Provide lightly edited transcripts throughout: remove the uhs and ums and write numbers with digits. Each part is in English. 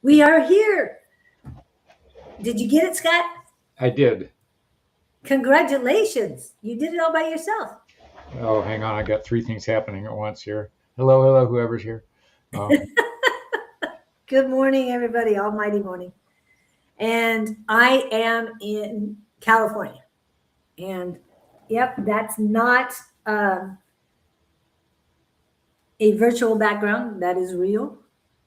We are here. Did you get it, Scott? I did. Congratulations. You did it all by yourself. Oh, hang on. I got three things happening at once here. Hello, whoever's here. Good morning, everybody. Almighty morning. And I am in California. And yep, that's not a virtual background. That is real.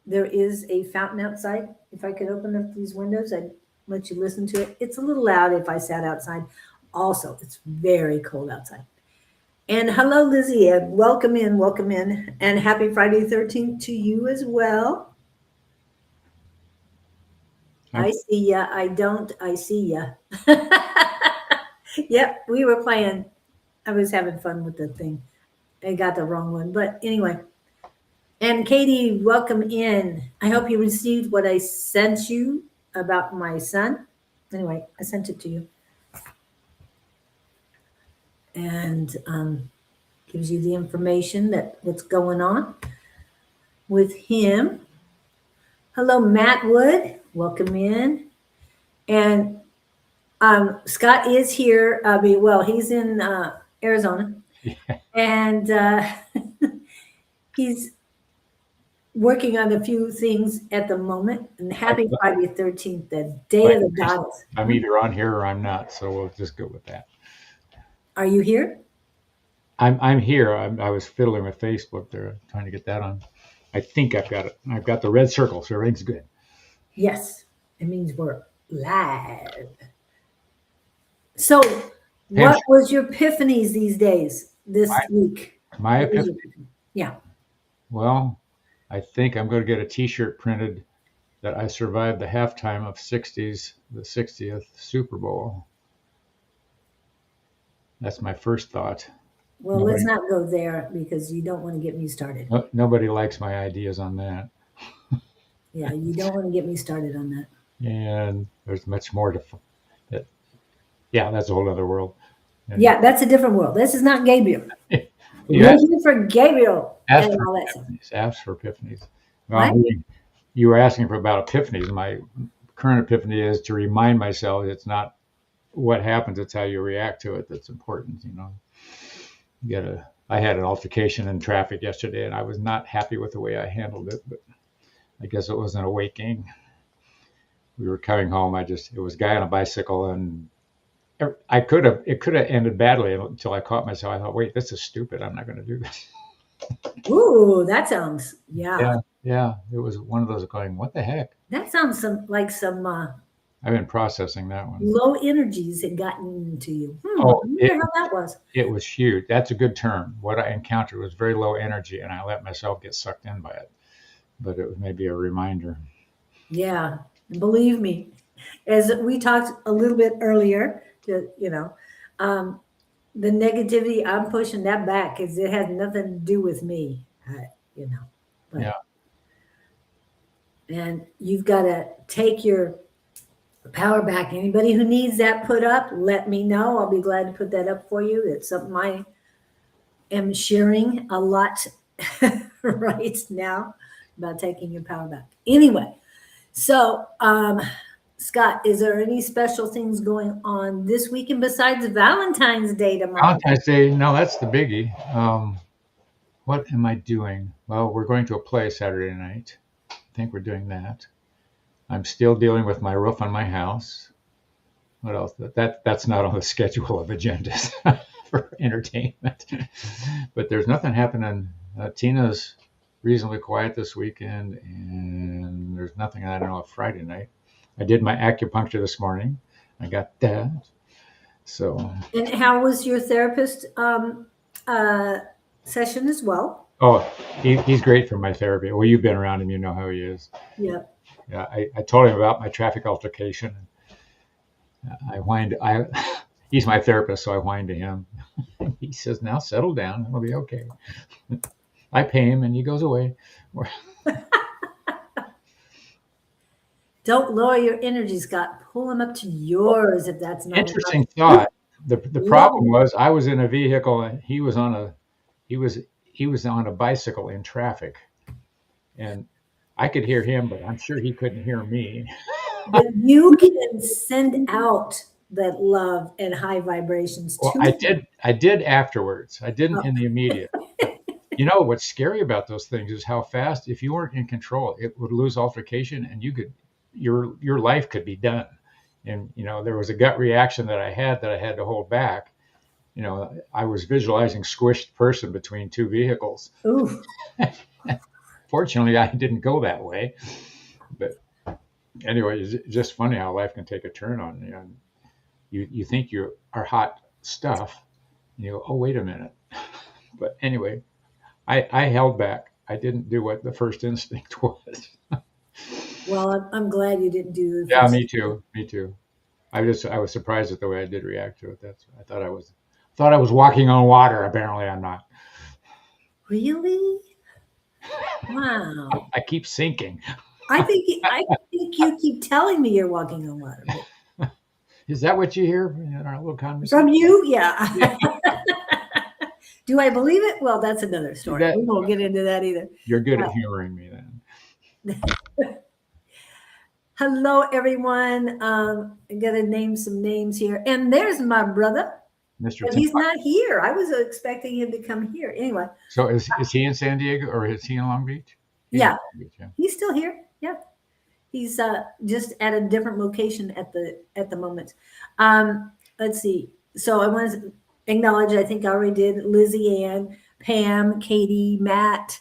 There is a fountain outside. If I could open up these windows, I'd let you listen to it. It's a little loud if I sat outside. Also, it's very cold outside. And hello, Lizzie, and welcome in, and happy Friday 13th to you as well. I see ya. I don't. I see ya. Yep, we were playing. I was having fun with the thing. I got the wrong one, but anyway. And Katie, welcome in. I hope you received what I sent you about my son. Anyway, I sent it to you. And gives you the information that what's going on with him. Hello, Matt Wood. Welcome in. And Scott is here. He's in Arizona. Yeah. And he's working on a few things at the moment. And happy Friday 13th, the day of the goddess. I'm either on here or I'm not, so we'll just go with that. Are you here? I'm here. I was fiddling with Facebook there, trying to get that on. I think I've got it. I've got the red circle, so everything's good. Yes, it means we're live. So, what was your epiphanies these days, this week? My epiphany? Yeah. Well, I think I'm going to get a T-shirt printed that I survived the halftime of the 60th Super Bowl. That's my first thought. Well, let's not go there because you don't want to get me started. Nobody likes my ideas on that. Yeah, you don't want to get me started on that. And there's much more to that. Yeah, that's a whole other world. And yeah, that's a different world. This is not Gabriel. You're here for Gabriel. Ask for epiphanies. You were asking for about epiphanies. My current epiphany is to remind myself it's not what happens, it's how you react to it that's important, you know. I had an altercation in traffic yesterday and I was not happy with the way I handled it, but I guess it was an awakening. We were coming home. It was a guy on a bicycle and it could have ended badly until I caught myself. I thought, wait, this is stupid. I'm not going to do this. Ooh, that sounds, Yeah. It was one of those going, what the heck? That sounds like some I've been processing that one. Low energies had gotten into you. I wonder how that was. It was huge. That's a good term. What I encountered was very low energy, and I let myself get sucked in by it. But it was maybe a reminder. Yeah, believe me, as we talked a little bit earlier, the negativity, I'm pushing that back because it has nothing to do with me, But, yeah. And you've got to take your power back. Anybody who needs that put up, let me know. I'll be glad to put that up for you. It's something I am sharing a lot right now about taking your power back. Anyway, so Scott, is there any special things going on this weekend besides Valentine's Day tomorrow? Valentine's Day, no, that's the biggie. What am I doing? Well, we're going to a play Saturday night. I think we're doing that. I'm still dealing with my roof on my house. What else? That's not on the schedule of agendas for entertainment. But there's nothing happening. Tina's reasonably quiet this weekend, and there's nothing I don't know of Friday night. I did my acupuncture this morning. I got that. So. And how was your therapist session as well? Oh, he's great for my therapy. Well, you've been around him, you know how he is. Yeah. Yeah, I told him about my traffic altercation. He's my therapist, so I whined to him. He says, now settle down, it'll be okay. I pay him and he goes away. Don't lower your energy, Scott. Pull them up to yours if that's not interesting thought. The problem was I was in a vehicle and he was on a bicycle in traffic. And I could hear him, but I'm sure he couldn't hear me. But you can send out that love and high vibrations Well, to I him. did. I did afterwards. I didn't Oh, in the immediate. But you know what's scary about those things is how fast, if you weren't in control, it would lose altercation, and your life could be done. And there was a gut reaction that I had to hold back. I was visualizing squished person between two vehicles. ooh. Fortunately, I didn't go that way. But anyway, it's just funny how life can take a turn on you. You think you are hot stuff, and you go, oh, wait a minute. But anyway, I held back. I didn't do what the first instinct was. Well, I'm glad you didn't do the Yeah, first. me too. Me too. I was surprised at the way I did react to it. I thought I was walking on water. Apparently, I'm not. Really? Wow. I keep sinking. I think you keep telling me you're walking on water. But Is that what you hear in our little conversation? from you, Yeah, yeah. Do I believe it? Well, that's another story. that We won't get into that either. you're good at humoring me then, Hello, everyone. I got to name some names here. And there's my brother, Mr. but Tim. he's not here. I was expecting him to come here. Anyway, So is he in San Diego or is he in Long Beach? He's in yeah, Long Beach, yeah. he's still here. Yeah, he's just at a different location at the moment. Let's see. So I want to acknowledge. I think I already did. Lizzie Ann, Pam, Katie, Matt,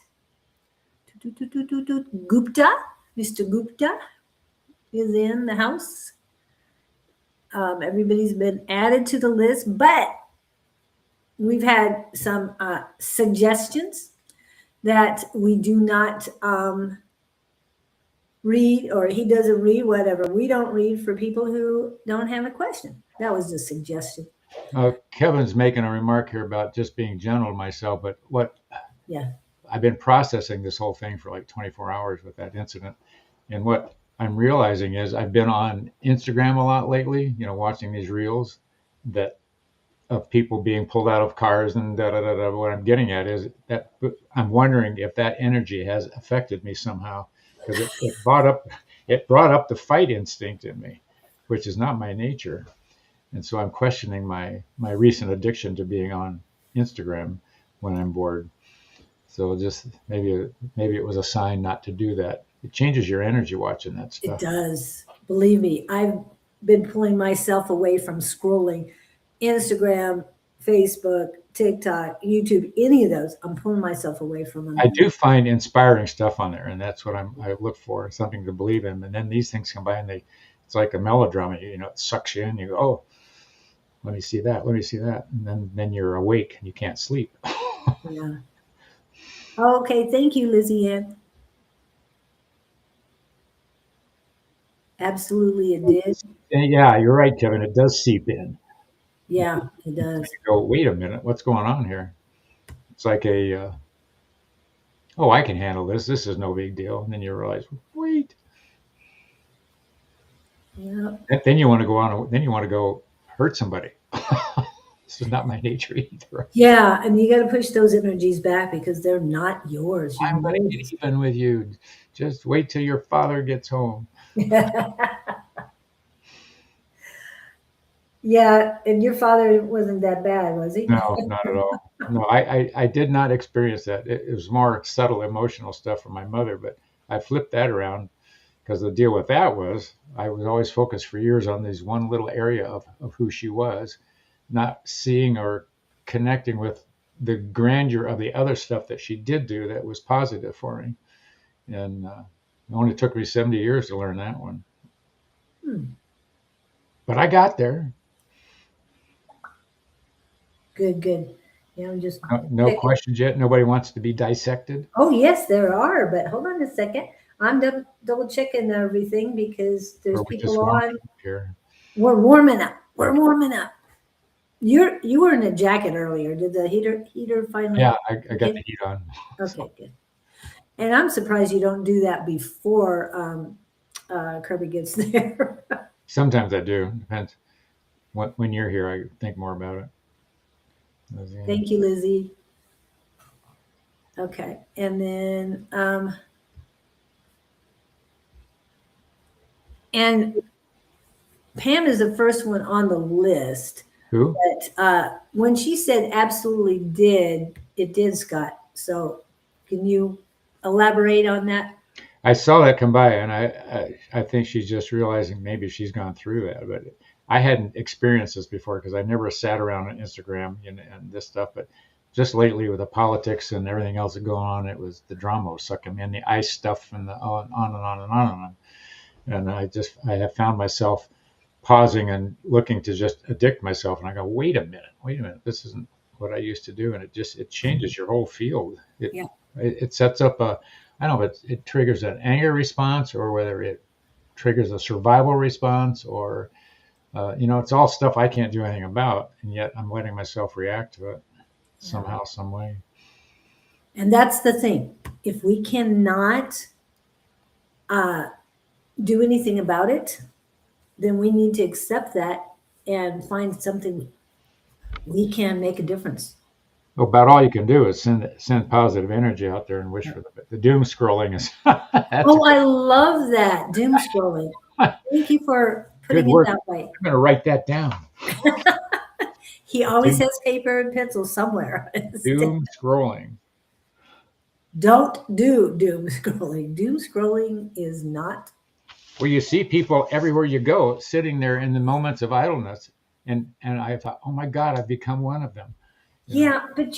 Gupta, Mr. Gupta is in the house. Everybody's been added to the list, but we've had some suggestions that we do not read, or he doesn't read, whatever. We don't read for people who don't have a question. That was a suggestion. Kevin's making a remark here about just being gentle to myself, but Yeah. I've been processing this whole thing for like 24 hours with that incident. And what I'm realizing is I've been on Instagram a lot lately, watching these reels that of people being pulled out of cars and da da da da. What I'm getting at is that I'm wondering if that energy has affected me somehow, because it brought up the fight instinct in me, which is not my nature. And so I'm questioning my recent addiction to being on Instagram when I'm bored. So just maybe it was a sign not to do that. It changes your energy watching that It stuff. does. Believe me, I've been pulling myself away from scrolling Instagram, Facebook, TikTok, YouTube, any of those. I'm pulling myself away from them. I do find inspiring stuff on there, and that's what I look for, something to believe in. And then these things combine, it's like a melodrama. It sucks you in. You go, oh, let me see that, and then you're awake and you can't sleep. Yeah. Okay. Thank you, Lizzie Ann. Absolutely, it did. And yeah, you're right, Kevin. It does seep in. Yeah, it does. You go, wait a minute, what's going on here? It's like oh, I can handle this. This is no big deal. And then you realize, wait. Yeah. Then you want to go on. Then you want to go hurt somebody. This is not my nature either. Yeah, and you got to push those energies back because they're not yours. I'm going to get even with you. Just wait till your father gets home. Yeah, and your father wasn't that bad, was he? No, not at all. No, I did not experience that. It was more subtle emotional stuff from my mother, but I flipped that around because the deal with that was I was always focused for years on this one little area of who she was, not seeing or connecting with the grandeur of the other stuff that she did do that was positive for me. And it only took me 70 years to learn that one. But I got there. Good. Yeah, I'm just. No questions yet. Nobody wants to be dissected. Oh, yes, there are, but hold on a second. I'm double checking everything because there's people on here. We're warming up. You were in a jacket earlier. Did the heater finally? Yeah, I got the heat on. Okay, good. And I'm surprised you don't do that before Kirby gets there. Sometimes I do. Depends. When you're here, I think more about it. Thank you, Lizzie. Okay, and then And Pam is the first one on the list. Who? But when she said absolutely it did, Scott. So can you elaborate on that? I saw that come by, and I think she's just realizing maybe she's gone through that. But I hadn't experienced this before because I never sat around on Instagram and this stuff. But just lately with the politics and everything else that's going on, it was the drama was sucking me in, the ice stuff, and the on and on and on and on. And I have found myself pausing and looking to just addict myself. And I go, wait a minute, this isn't what I used to do. And it changes your whole field. Yeah. It sets up I don't know if it triggers an anger response or whether it triggers a survival response or, it's all stuff I can't do anything about. And yet I'm letting myself react to it somehow, some way. And that's the thing. If we cannot do anything about it, then we need to accept that and find something we can make a difference. Well, about all you can do is send positive energy out there and wish for the doom scrolling is. I love that doom scrolling. Thank you for putting it that way. I'm going to write that down. He always has paper and pencil somewhere. Doom scrolling. Don't do doom scrolling. Doom scrolling is not. Well, you see people everywhere you go sitting there in the moments of idleness. And I thought, oh my God, I've become one of them. Yeah, but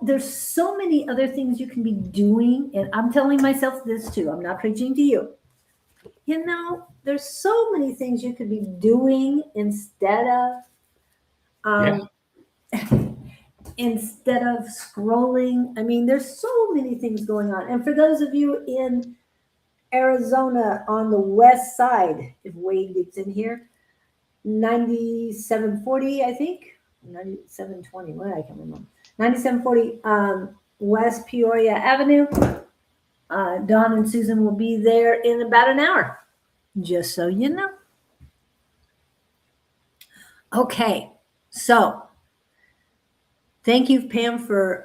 there's so many other things you can be doing. And I'm telling myself this too. I'm not preaching to you. There's so many things you could be doing instead of scrolling. I mean, there's so many things going on. And for those of you in Arizona on the west side, if Wade gets in here, 9740, I think. 9720, what I can remember. 9740 West Peoria Avenue. Don and Susan will be there in about an hour, just so you know. Okay, so thank you, Pam, for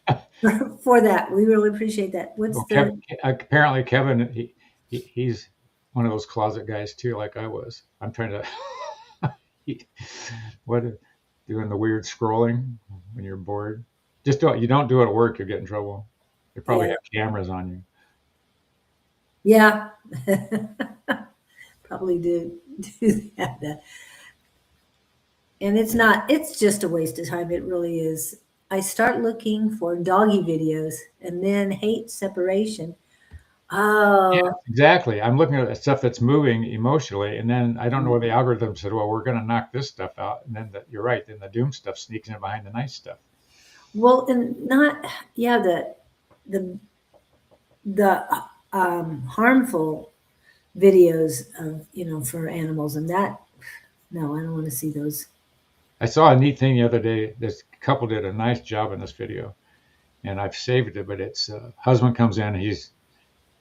that. We really appreciate that. Apparently, Kevin, he's one of those closet guys too, like I was. I'm trying to doing the weird scrolling when you're bored. Just do it. You don't do it at work, you'll get in trouble. They probably have cameras on you. Yeah, probably do that. And it's just a waste of time. It really is. I start looking for doggy videos and then hate separation. Oh, yeah, exactly. I'm looking at stuff that's moving emotionally, and then I don't know where the algorithm said, well, we're going to knock this stuff out. And then you're right. Then the doom stuff sneaks in behind the nice stuff. Well, and the harmful videos of, for animals and that, no, I don't want to see those. I saw a neat thing the other day. This couple did a nice job in this video, and I've saved it, but it's husband comes in, he's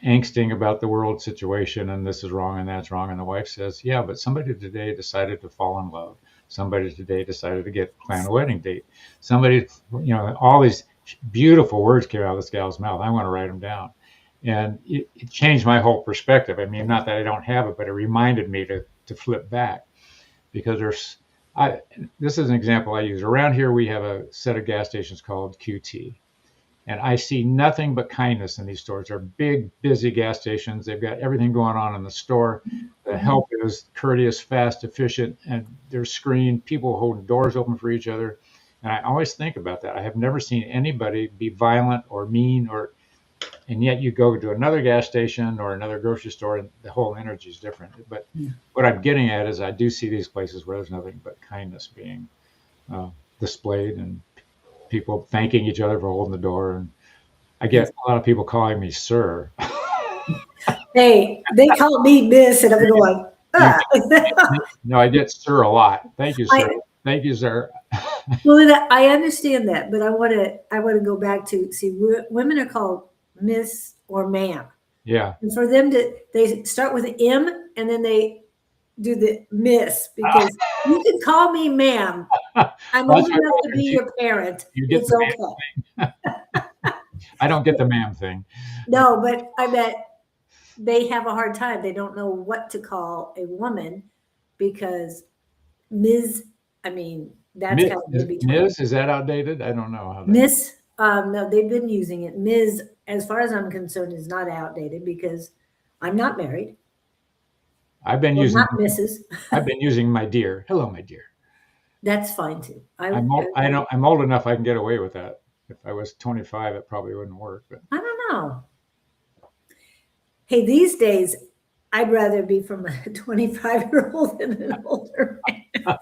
angsting about the world situation, and this is wrong and that's wrong. And the wife says, yeah, but somebody today decided to fall in love. Somebody today decided to plan a wedding date. Somebody, all these beautiful words came out of this gal's mouth. I want to write them down. And it changed my whole perspective. I mean, not that I don't have it, but it reminded me to flip back, because this is an example I use. Around here, we have a set of gas stations called QT. And I see nothing but kindness in these stores. They're big, busy gas stations. They've got everything going on in the store. The help is courteous, fast, efficient, and they're screened. People holding doors open for each other. And I always think about that. I have never seen anybody be violent or mean, and yet you go to another gas station or another grocery store, and the whole energy is different. But what I'm getting at is I do see these places where there's nothing but kindness being displayed, and people thanking each other for holding the door. And I get a lot of people calling me sir. Hey, they call me miss, and I'm going, No, I get sir a lot. Thank you, sir. Thank you, sir. Well, I understand that, but I want to go back to see women are called miss or ma'am. Yeah. And for them they start with an M and then they do the miss, because you can call me ma'am. I'm old enough to be your parent. It's okay. I don't get the ma'am thing. No, but I bet they have a hard time. They don't know what to call a woman because Ms. I mean, that's kind of in between. Ms. Is that outdated? I don't know how that. Miss, no, they've been using it. Ms., as far as I'm concerned, is not outdated because I'm not married. I've been Well, using. not Mrs. I've been using my dear. Hello, my dear. That's fine too. I'm old enough I can get away with that. If I was 25, it probably wouldn't work. But I don't know. Hey, these days, I'd rather be from a 25-year-old than an older man.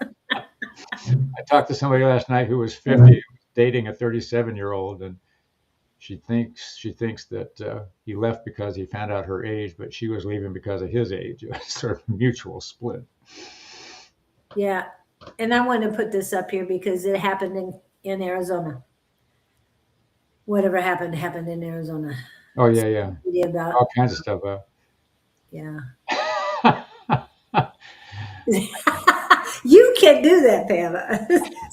I talked to somebody last night who was 50, dating a 37-year-old, and she thinks that he left because he found out her age, but she was leaving because of his age. It was sort of a mutual split. Yeah, and I want to put this up here because it happened in Arizona. Whatever happened in Arizona. Oh yeah. About all kinds of stuff. Yeah. You can do that, Pam.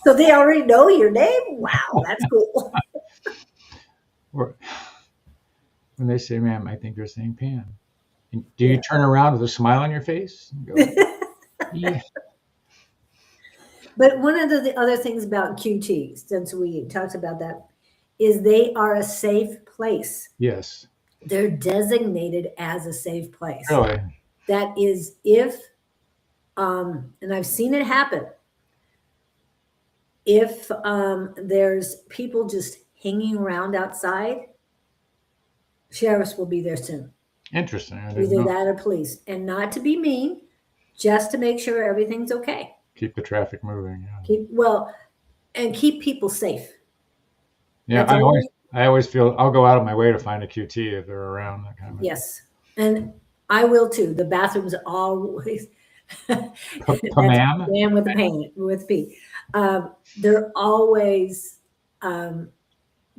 So they already know your name? Wow, that's cool. Or when they say, ma'am, I think they're saying Pam. And do you turn around with a smile on your face? And go, yeah. But one of the other things about QT, since we talked about that, is they are a safe place. Yes. They're designated as a safe place. Really? That is if, and I've seen it happen, if there's people just hanging around outside, sheriffs will be there soon. Interesting. Either that or police. And not to be mean, just to make sure everything's okay. Keep the traffic moving. Yeah. Keep people safe. Yeah, I always feel I'll go out of my way to find a QT if they're around. That kind of yes, and I will too. The bathrooms are always Pam with a pan with P. They're always the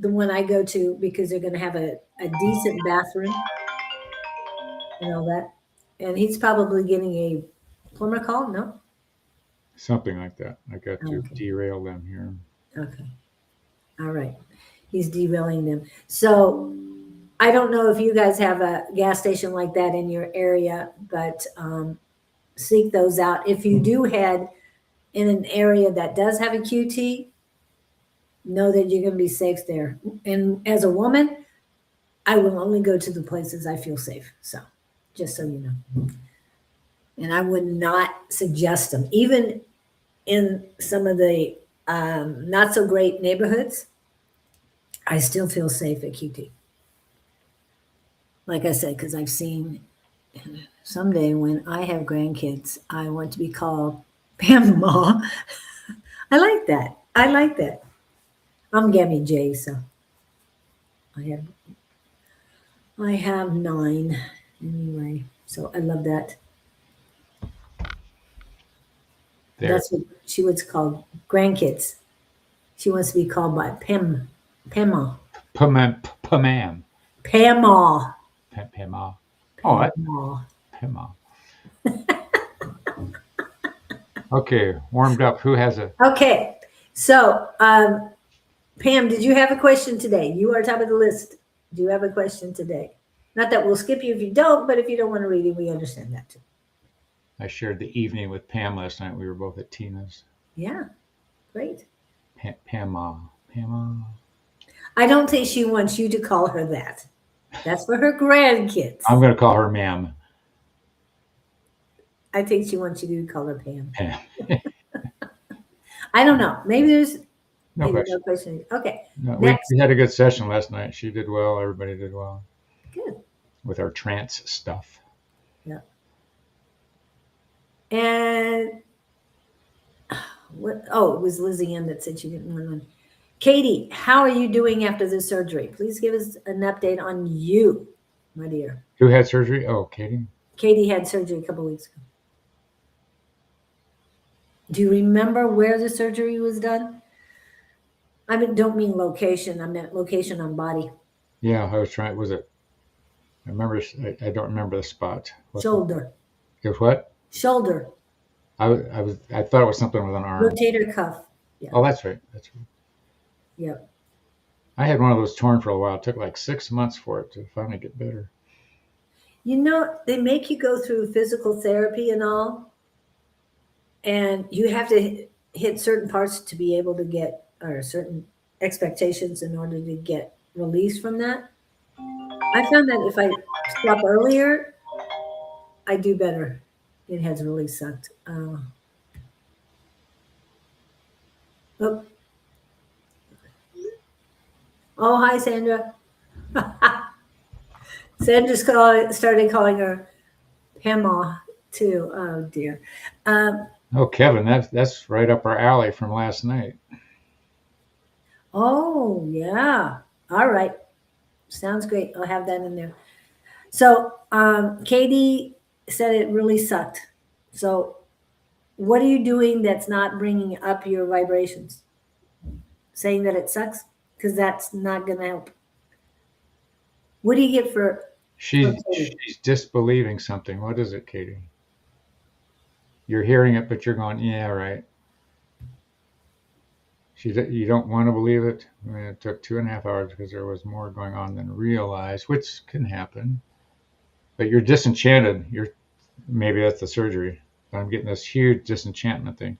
one I go to because they're going to have a decent bathroom and all that. And he's probably getting a plumber call. No, something like that. I got to derail them here. Okay, all right. He's derailing them. So I don't know if you guys have a gas station like that in your area, but seek those out. If you do head in an area that does have a QT, know that you're going to be safe there. And as a woman, I will only go to the places I feel safe. So just so you know. And I would not suggest them. Even in some of the not so great neighborhoods, I still feel safe at QT. Like I said, because I've seen someday when I have grandkids, I want to be called Pamma. I like that. I'm Gabby J, so I have 9 anyway. So I love that. There. That's what she was called. Grandkids. She wants to be called by Pamma. Pamam. Pamma. Pamma. Oh, Pamma. Okay, warmed up. Who has a? Okay, so Pam, did you have a question today? You are top of the list. Do you have a question today? Not that we'll skip you if you don't, but if you don't want to read it, we understand that too. I shared the evening with Pam last night. We were both at Tina's. Yeah, great. Pamma. I don't think she wants you to call her that. That's for her grandkids. I'm going to call her ma'am. I think she wants you to call her Pam. Pam. I don't know. Maybe there's no question. Okay. No, we had a good session last night. She did well. Everybody did well. Good. With our trance stuff. Yeah. And what? Oh, it was Lizzie Ann that said she didn't want one. Katie, how are you doing after the surgery? Please give us an update on you, my dear. Who had surgery? Oh, Katie. Katie had surgery a couple of weeks ago. Do you remember where the surgery was done? I don't mean location. I meant location on body. Yeah, I was trying. Was it? I remember. I don't remember the spot. Shoulder. It was what? Shoulder. I thought it was something with an arm. Rotator cuff. Yeah. Oh, that's right. Yep. I had one of those torn for a while. It took like 6 months for it to finally get better. They make you go through physical therapy and all, and you have to hit certain parts to be able to get, or certain expectations in order to get released from that. I found that if I stop earlier, I do better. It has really sucked. Oh, oh, hi, Sandra. Started calling her Pamma too. Oh dear. Um, Oh, Kevin, that's right up our alley from last night. oh yeah. All right. Sounds great. I'll have that in there. So Katie said it really sucked. So what are you doing that's not bringing up your vibrations? Saying that it sucks? Because that's not going to help. What do you get for She's Katie? she's disbelieving something. What is it, Katie? You're hearing it, but you're going, yeah, right. You don't want to believe it. I mean, it took 2.5 hours because there was more going on than realized, which can happen. But you're disenchanted. Maybe that's the surgery. But I'm getting this huge disenchantment thing.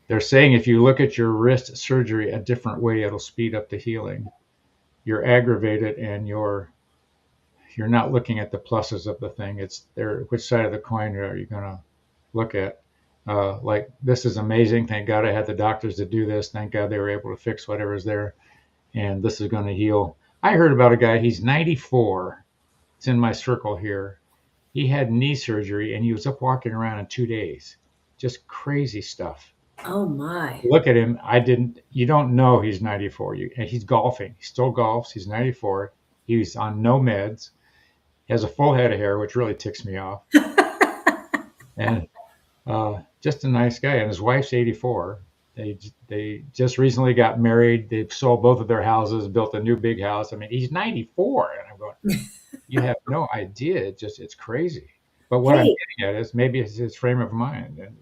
They're saying if you look at your wrist surgery a different way, it'll speed up the healing. You're aggravated and you're not looking at the pluses of the thing. It's there. Which side of the coin are you going to look at? Like, this is amazing. Thank God I had the doctors to do this. Thank God they were able to fix whatever's there. And this is going to heal. I heard about a guy, he's 94. It's in my circle here. He had knee surgery and he was up walking around in 2 days. Just crazy stuff. Oh my. Look at him. You don't know he's 94. He's golfing. He still golfs. He's 94. He's on no meds. He has a full head of hair, which really ticks me off. And just a nice guy. And his wife's 84. They just recently got married. They've sold both of their houses, built a new big house. I mean, he's 94. And I'm going, you have no idea. It's crazy. But what I'm Hey, getting at is maybe it's his frame of mind and,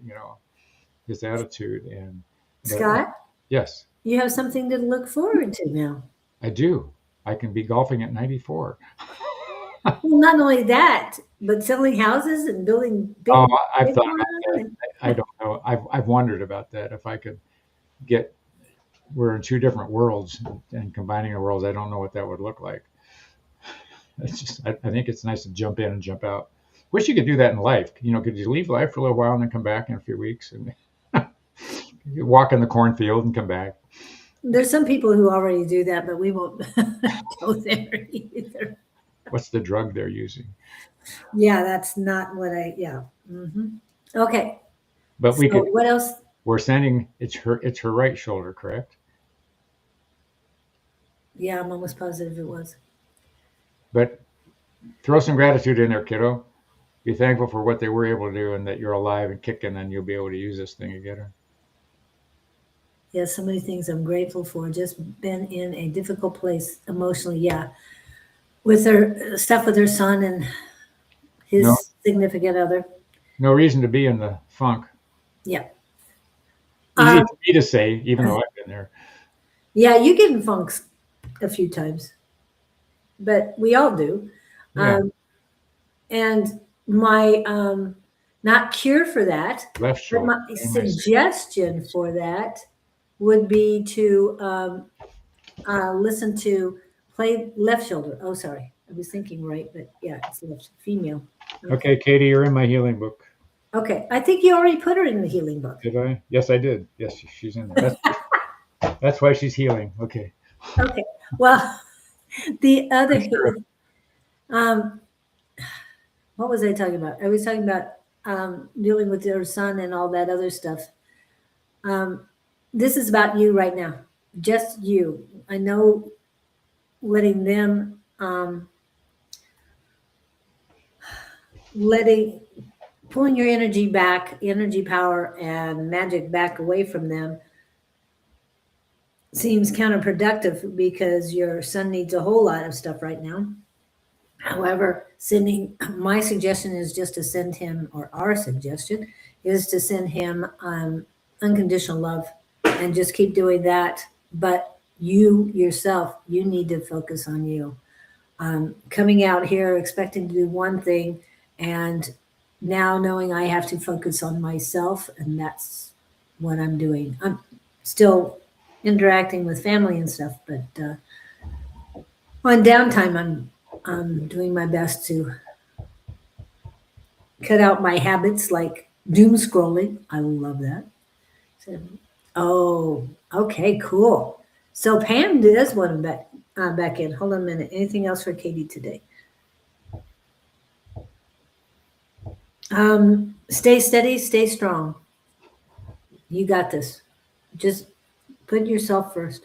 his attitude. But Scott, yes, you have something to look forward to now. I do. I can be golfing at 94. Well, not only that, but selling houses and building Oh, I've big thought about that. ones. I don't know. I've wondered about that. If I could get, we're in two different worlds and combining the worlds, I don't know what that would look like. It's just, I think it's nice to jump in and jump out. Wish you could do that in life. Could you leave life for a little while and then come back in a few weeks and you walk in the cornfield and come back? There's some people who already do that, but we won't go there either. What's the drug they're using? Yeah, that's not what yeah. Okay. But we So could, what else? we're sending, it's her right shoulder, correct? Yeah, I'm almost positive it was. But throw some gratitude in there, kiddo. Be thankful for what they were able to do and that you're alive and kicking and you'll be able to use this thing again. Yeah, so many things I'm grateful for. Just been in a difficult place emotionally. Yeah. With her stuff with her son and his No, significant other. no reason to be in the funk. Yeah. Easy Um, for me to say, even though I've been there. yeah, you get in funks a few times, but we all do. Yeah, And my not cure for that, left but shoulder. my suggestion for that would be to listen to play left shoulder. Oh, sorry. I was thinking right, but yeah, it's left female. Okay, Katie, you're in my healing book. Okay. I think you already put her in the healing book. Did I? Yes, I did. Yes, she's in there. That's why she's healing. Okay. Okay. Well, the other, Sure. what was I talking about? I was talking about dealing with your son and all that other stuff. This is about you right now, just you. I know letting them, pulling your energy back, energy power and magic back away from them seems counterproductive because your son needs a whole lot of stuff right now. However, my suggestion is just to send him, or our suggestion is to send him unconditional love and just keep doing that. But you yourself, you need to focus on you. coming out here expecting to do one thing, and now knowing I have to focus on myself, and that's what I'm doing. I'm still interacting with family and stuff, but on downtime, I'm doing my best to cut out my habits like doom scrolling. I love that. So, oh, okay, cool. So Pam does want to back in. Hold on a minute. Anything else for Katie today? Stay steady, stay strong. You got this. Just put yourself first.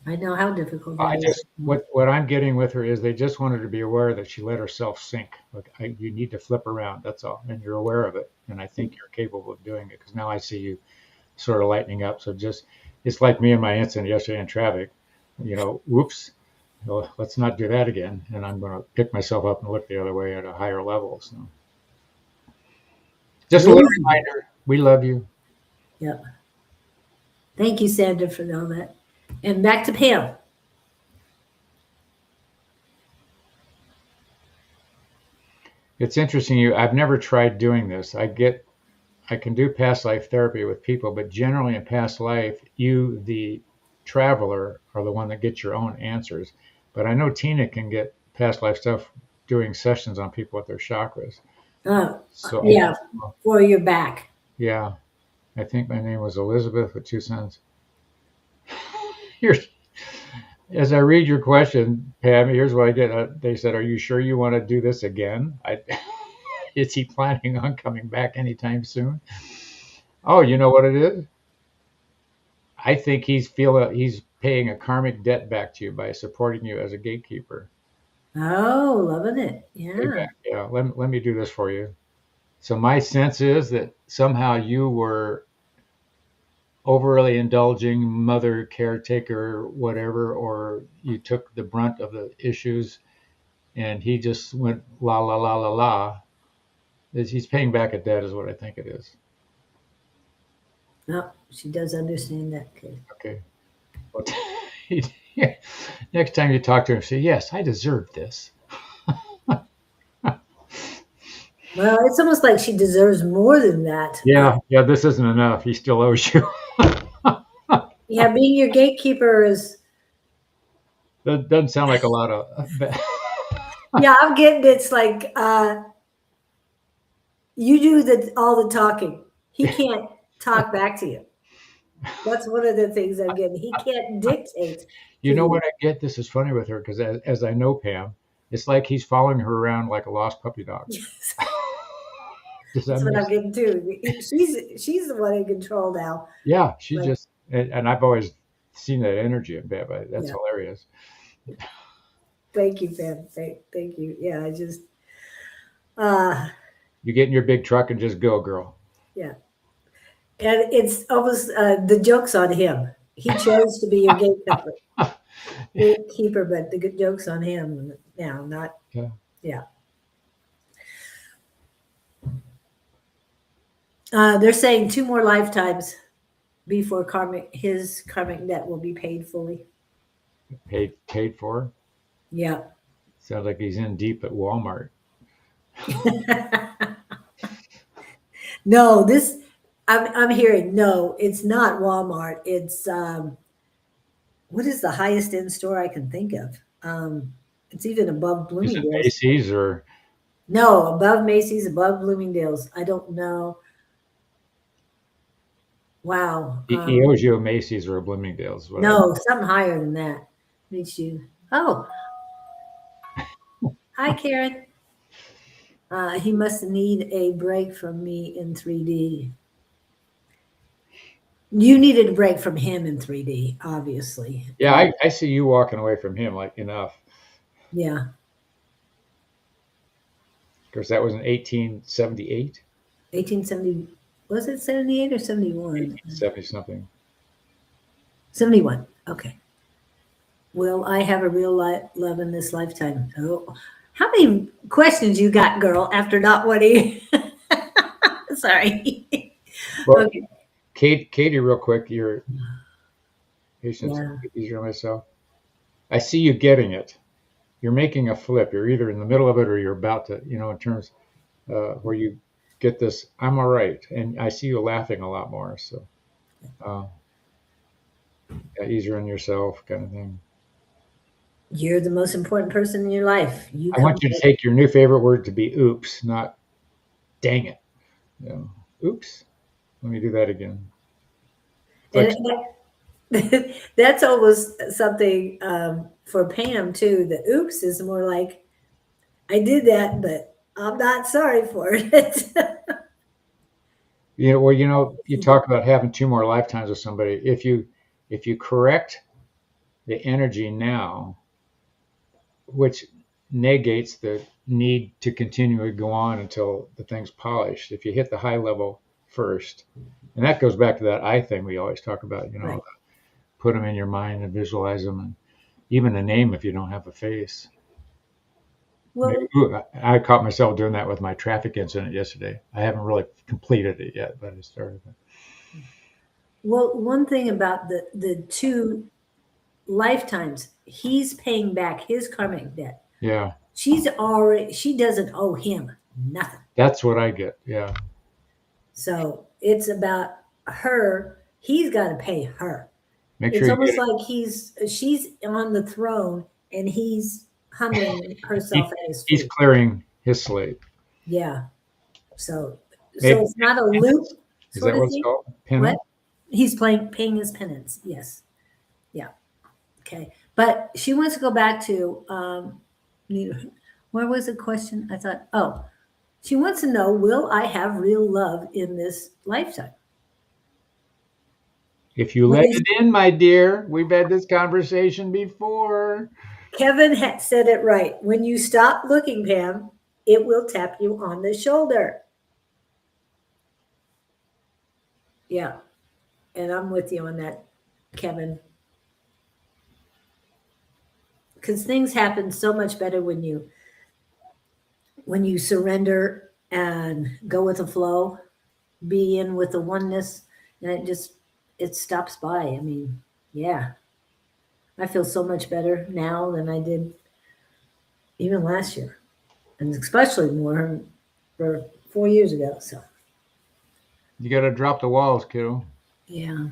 I know how difficult that I is. just what I'm getting with her is they just wanted to be aware that she let herself sink. Like you need to flip around. That's all, and you're aware of it. And I think you're capable of doing it because now I see you sort of lightening up. So just it's like me and my incident yesterday in traffic. Whoops. Well, let's not do that again. And I'm going to pick myself up and look the other way at a higher level. So just a little reminder. We love you. Yep. Thank you, Sandra, for all that. And back to Pam. It's interesting. I've never tried doing this. I can do past life therapy with people, but generally in past life, you, the traveler, are the one that gets your own answers. But I know Tina can get past life stuff doing sessions on people with their chakras. Oh, So yeah, for your back. yeah, I think my name was Elizabeth with 2 cents. Here's, as I read your question, Pam, here's what I get. They said, "Are you sure you want to do this again? Is he planning on coming back anytime soon?" Oh, you know what it is? I think he's paying a karmic debt back to you by supporting you as a gatekeeper. Oh, loving it. Way Yeah. back. Yeah, let me do this for you. So my sense is that somehow you were overly indulging mother, caretaker, whatever, or you took the brunt of the issues and he just went la la la la la. He's paying back a debt is what I think it is. No, she does understand that. Okay. Well, next time you talk to him, say, "Yes, I deserve this." Well, it's almost like she deserves more than that. Yeah, this isn't enough. He still owes you. Yeah, being your gatekeeper is. That doesn't sound like a lot of. Yeah, I'm getting it's like you do all the talking. He can't talk back to you. That's one of the things I'm getting. He can't dictate to You know you. what I get? This is funny with her because as I know Pam, it's like he's following her around like a lost puppy dog. Yes, Does that that's what make I'm sense? getting too. She's the one in control now. Yeah, she Like, just and I've always seen that energy in Pam. That's yeah. hilarious. Thank you, Pam. Thank you. Yeah, I just uh You get in your big truck and just go, girl. yeah. And it's almost the joke's on him. He chose to be your gatekeeper, but the good joke's on him now, not Yeah. yeah. They're saying 2 more lifetimes before his karmic debt will be paid fully. Paid for. Yeah. Sounds like he's in deep at Walmart. No, this I'm hearing no, it's not Walmart. It's what is the highest end store I can think of? It's even above Is it Bloomingdale's. Macy's or No, above Macy's, above Bloomingdale's. I don't know. Wow. he owes you a Macy's or a Bloomingdale's? What I No, something higher than that. Makes you. Oh, hi, Karen. He must need a break from me in 3D. You needed a break from him in 3D, obviously. Yeah, I see you walking away from him like enough. Yeah. Because that was in 1878, 1870. Was it 78 or 71? 1870 something. 71. Okay. Will I have a real love in this lifetime? Oh, how many questions you got, girl, after not wanting? Sorry. Well, Okay. Katie, real quick, your patience Yeah. easier on myself. I see you getting it. you're making a flip. You're either in the middle of it or you're about to, in terms where you get this, I'm all right. And I see you laughing a lot more. So uh, yeah, easier on yourself kind of thing. You're the most important person in your life. You I come want you to first. take your new favorite word to be oops, not dang it. Oops. Let me do that again. It's like, And that's almost something for Pam too. The oops is more like, I did that, but I'm not sorry for it. you talk about having 2 more lifetimes with somebody. If you correct the energy now, which negates the need to continually go on until the thing's polished. If you hit the high level first, and that goes back to that I thing we always talk about, Right. put them in your mind and visualize them, and even a name if you don't have a face. Well, I caught myself doing that with my traffic incident yesterday. I haven't really completed it yet, but I started it. one thing about the two lifetimes, he's paying back his karmic debt. Yeah, She doesn't owe him nothing. that's what I get. Yeah, So it's about her. He's got to pay her. make It's sure you get almost it. like she's on the throne and he's humbling herself He, at his he's feet. clearing his slate. Yeah. So Maybe it's not a loop is sort that of what it's thing. called? What? Penance. He's paying his penance. Yes. Yeah. Okay. But she wants to go back to where was the question? I thought, oh, she wants to know, will I have real love in this lifetime? If you When let you, it in, my dear, we've had this conversation before. Kevin said it right. When you stop looking, Pam, it will tap you on the shoulder. Yeah. And I'm with you on that, Kevin. Because things happen so much better when you surrender and go with the flow, be in with the oneness, and it stops by. I mean, yeah. I feel so much better now than I did even last year. And especially more for 4 years ago. So You got to drop the walls, kiddo. yeah.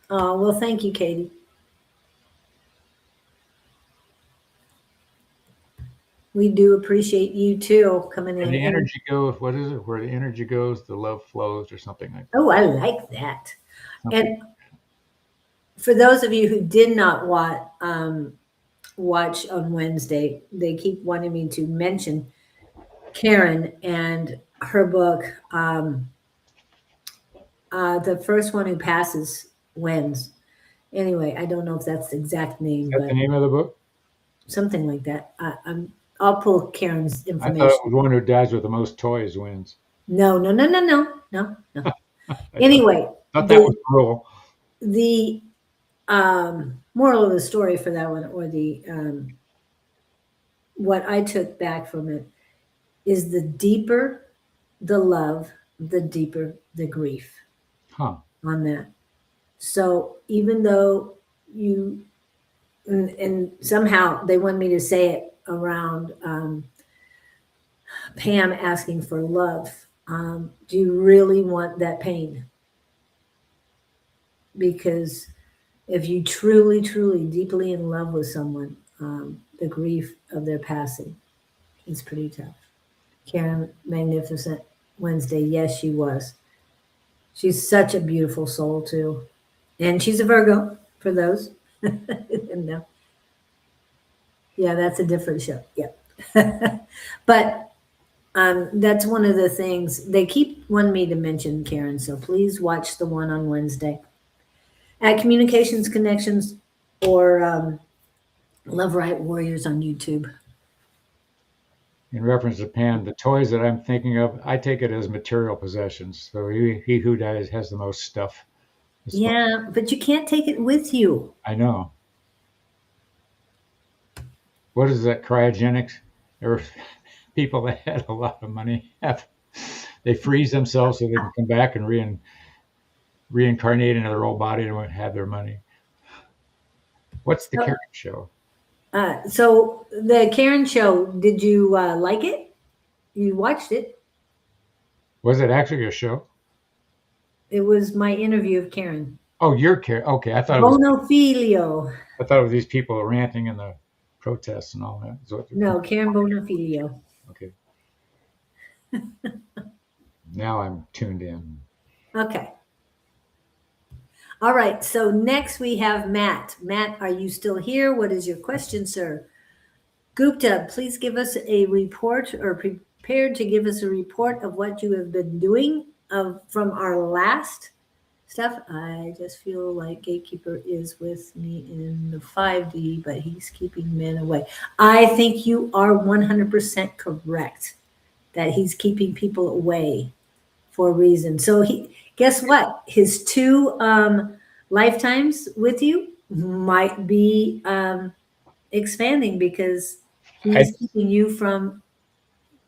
Oh, well, thank you, Katie. We do appreciate you too coming Where in. the And energy goes, what is it? Where the energy goes, the love flows, or something like that. oh, I like that. Something. And for those of you who did not watch on Wednesday, they keep wanting me to mention Karen and her book. The first one who passes wins. Anyway, I don't know if that's the exact Is name, that the but name of the book? something like that. I'll pull Karen's I thought it information. was one who dies with the most toys wins. No, no, no, no, no, no, no. I Anyway, thought that was the the rule. the moral of the story for that one, or the what I took back from it, is the deeper the love, the deeper the grief Huh. on that. So even though you and somehow they want me to say it around Pam asking for love. Do you really want that pain? Because if you truly, truly, deeply in love with someone, the grief of their passing is pretty tough. Karen, Magnificent Wednesday, yes, she was. She's such a beautiful soul, too. And she's a Virgo, for those. No. Yeah, that's a different show. Yeah. But that's one of the things they keep wanting me to mention, Karen. So please watch the one on Wednesday at Communications Connections or Love Right Warriors on YouTube. In reference to Pan, the toys that I'm thinking of, I take it as material possessions. So he who dies has the most stuff. Yeah, but you can't take it with you. I know. What is that cryogenics? There were people that had a lot of money. They freeze themselves so they can come back and reincarnate into their old body and have their money. What's the Karen show? So the Karen show, did you like it? You watched it. Was it actually a show? It was my interview of Karen. Oh, you're Karen. Okay, I thought it was these people ranting in the protests and all that. No, Karen Bonafilio. Okay. Now I'm tuned in. Okay. All right. So next we have Matt. Matt, are you still here? What is your question, sir? Gupta, please give us a report, or prepared to give us a report of what you have been doing from our last stuff. I just feel like Gatekeeper is with me in the 5D, but he's keeping men away. I think you are 100% correct that he's keeping people away for a reason. So guess what? His 2 lifetimes with you might be expanding because he's keeping you from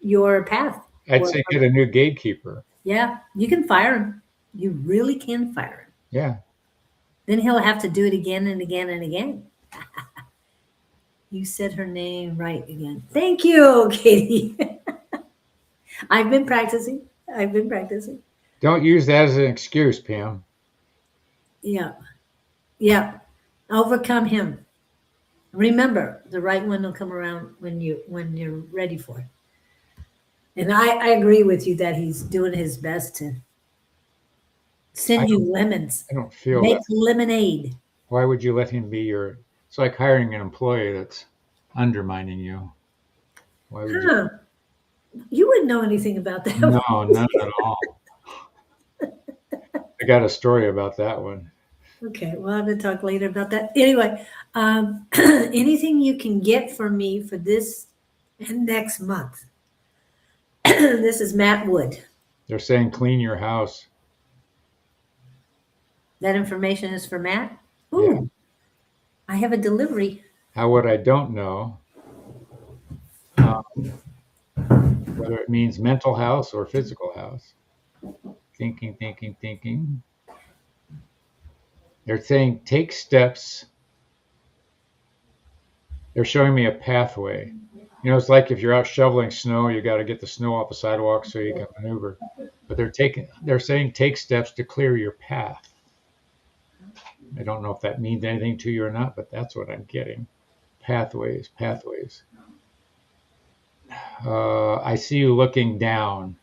your path. I'd say get a new gatekeeper. Yeah, you can fire him. You really can fire him. Yeah. Then he'll have to do it again and again and again. You said her name right again. Thank you, Katie. I've been practicing. Don't use that as an excuse, Pam. Yeah. Yeah. Overcome him. Remember, the right one will come around when you're ready for it. And I agree with you that he's doing his best to send you lemons. I don't feel Make lemonade. Why would you let him be your? It's like hiring an employee that's undermining you. Why would you? You wouldn't know anything about that. No, none at all. I got a story about that one. Okay, we'll have to talk later about that. Anyway, anything you can get from me for this and next month. This is Matt Wood. They're saying clean your house. That information is for Matt? Ooh, yeah. I have a delivery. What I don't know, whether it means mental house or physical house. Thinking. They're saying take steps. They're showing me a pathway. You know, it's like if you're out shoveling snow, you got to get the snow off the sidewalk so you can maneuver. But they're saying take steps to clear your path. I don't know if that means anything to you or not, but that's what I'm getting. Pathways. I see you looking down,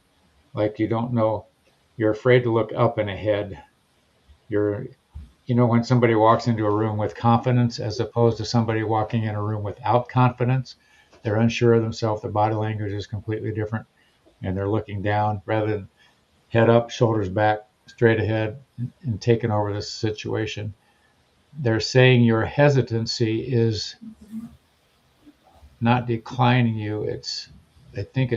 like you don't know. You're afraid to look up and ahead. You know, when somebody walks into a room with confidence as opposed to somebody walking in a room without confidence, they're unsure of themselves. Their body language is completely different, and they're looking down rather than head up, shoulders back, straight ahead, and taking over this situation. They're saying your hesitancy is not declining you. I think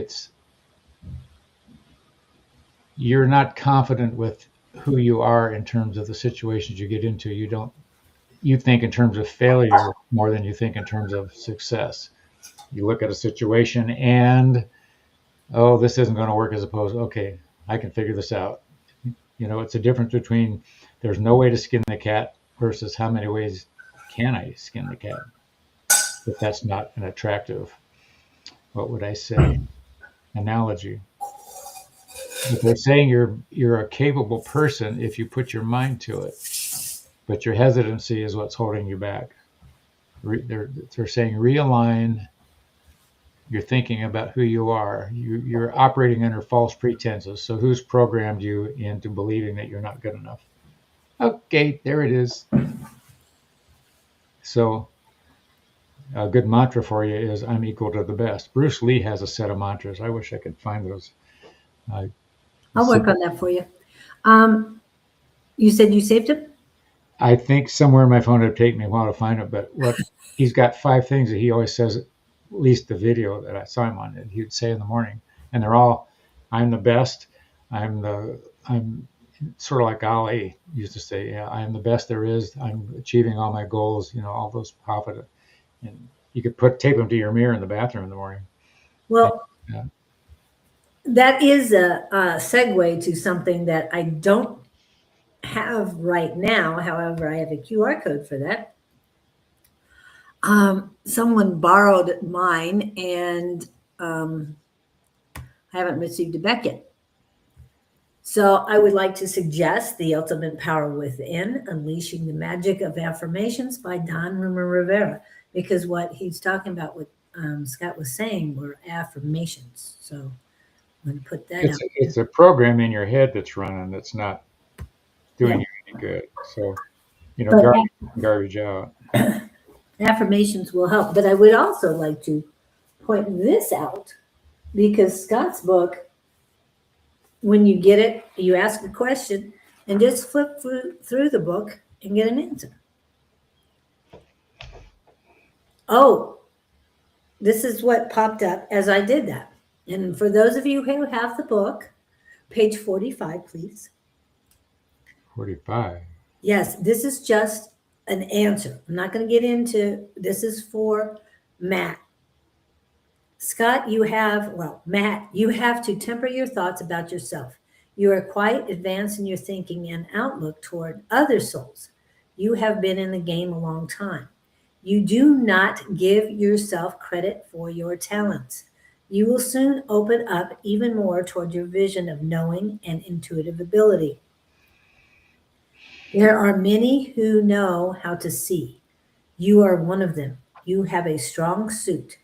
you're not confident with who you are in terms of the situations you get into. You think in terms of failure more than you think in terms of success. You look at a situation and, oh, this isn't going to work, as opposed, okay, I can figure this out. You know, it's a difference between there's no way to skin the cat versus how many ways can I skin the cat? If that's not an attractive, what would I say, analogy. But they're saying you're a capable person if you put your mind to it, but your hesitancy is what's holding you back. They're saying realign your thinking about who you are. You're operating under false pretenses. So who's programmed you into believing that you're not good enough? Okay, there it is. So a good mantra for you is I'm equal to the best. Bruce Lee has a set of mantras. I wish I could find those. I'll work on that for you. You said you saved him? I think somewhere in my phone, it'd take me a while to find it, but he's got 5 things that he always says, at least the video that I saw him on, that he would say in the morning. And they're all, I'm the best. I'm sort of like Ali used to say, yeah, I am the best there is. I'm achieving all my goals, all those positive. And you could tape them to your mirror in the bathroom in the morning. Well, yeah. That is a segue to something that I don't have right now. However, I have a QR code for that. Someone borrowed mine, and I haven't received it back yet. So I would like to suggest The Ultimate Power Within, Unleashing the Magic of Affirmations by Don Rumer-Rivera, because what he's talking about, what Scott was saying, were affirmations. So I'm going to put that out. It's a program in your head that's running that's not doing Yeah. you any good. So, But garbage out. affirmations will help. But I would also like to point this out, because Scott's book, when you get it, you ask a question and just flip through the book and get an answer. Oh, this is what popped up as I did that. And for those of you who have the book, page 45, please. 45. Yes, this is just an answer. I'm not going to get into, this is for Matt. Scott, Matt, you have to temper your thoughts about yourself. You are quite advanced in your thinking and outlook toward other souls. You have been in the game a long time. You do not give yourself credit for your talents. You will soon open up even more toward your vision of knowing and intuitive ability. There are many who know how to see. You are one of them. You have a strong suit.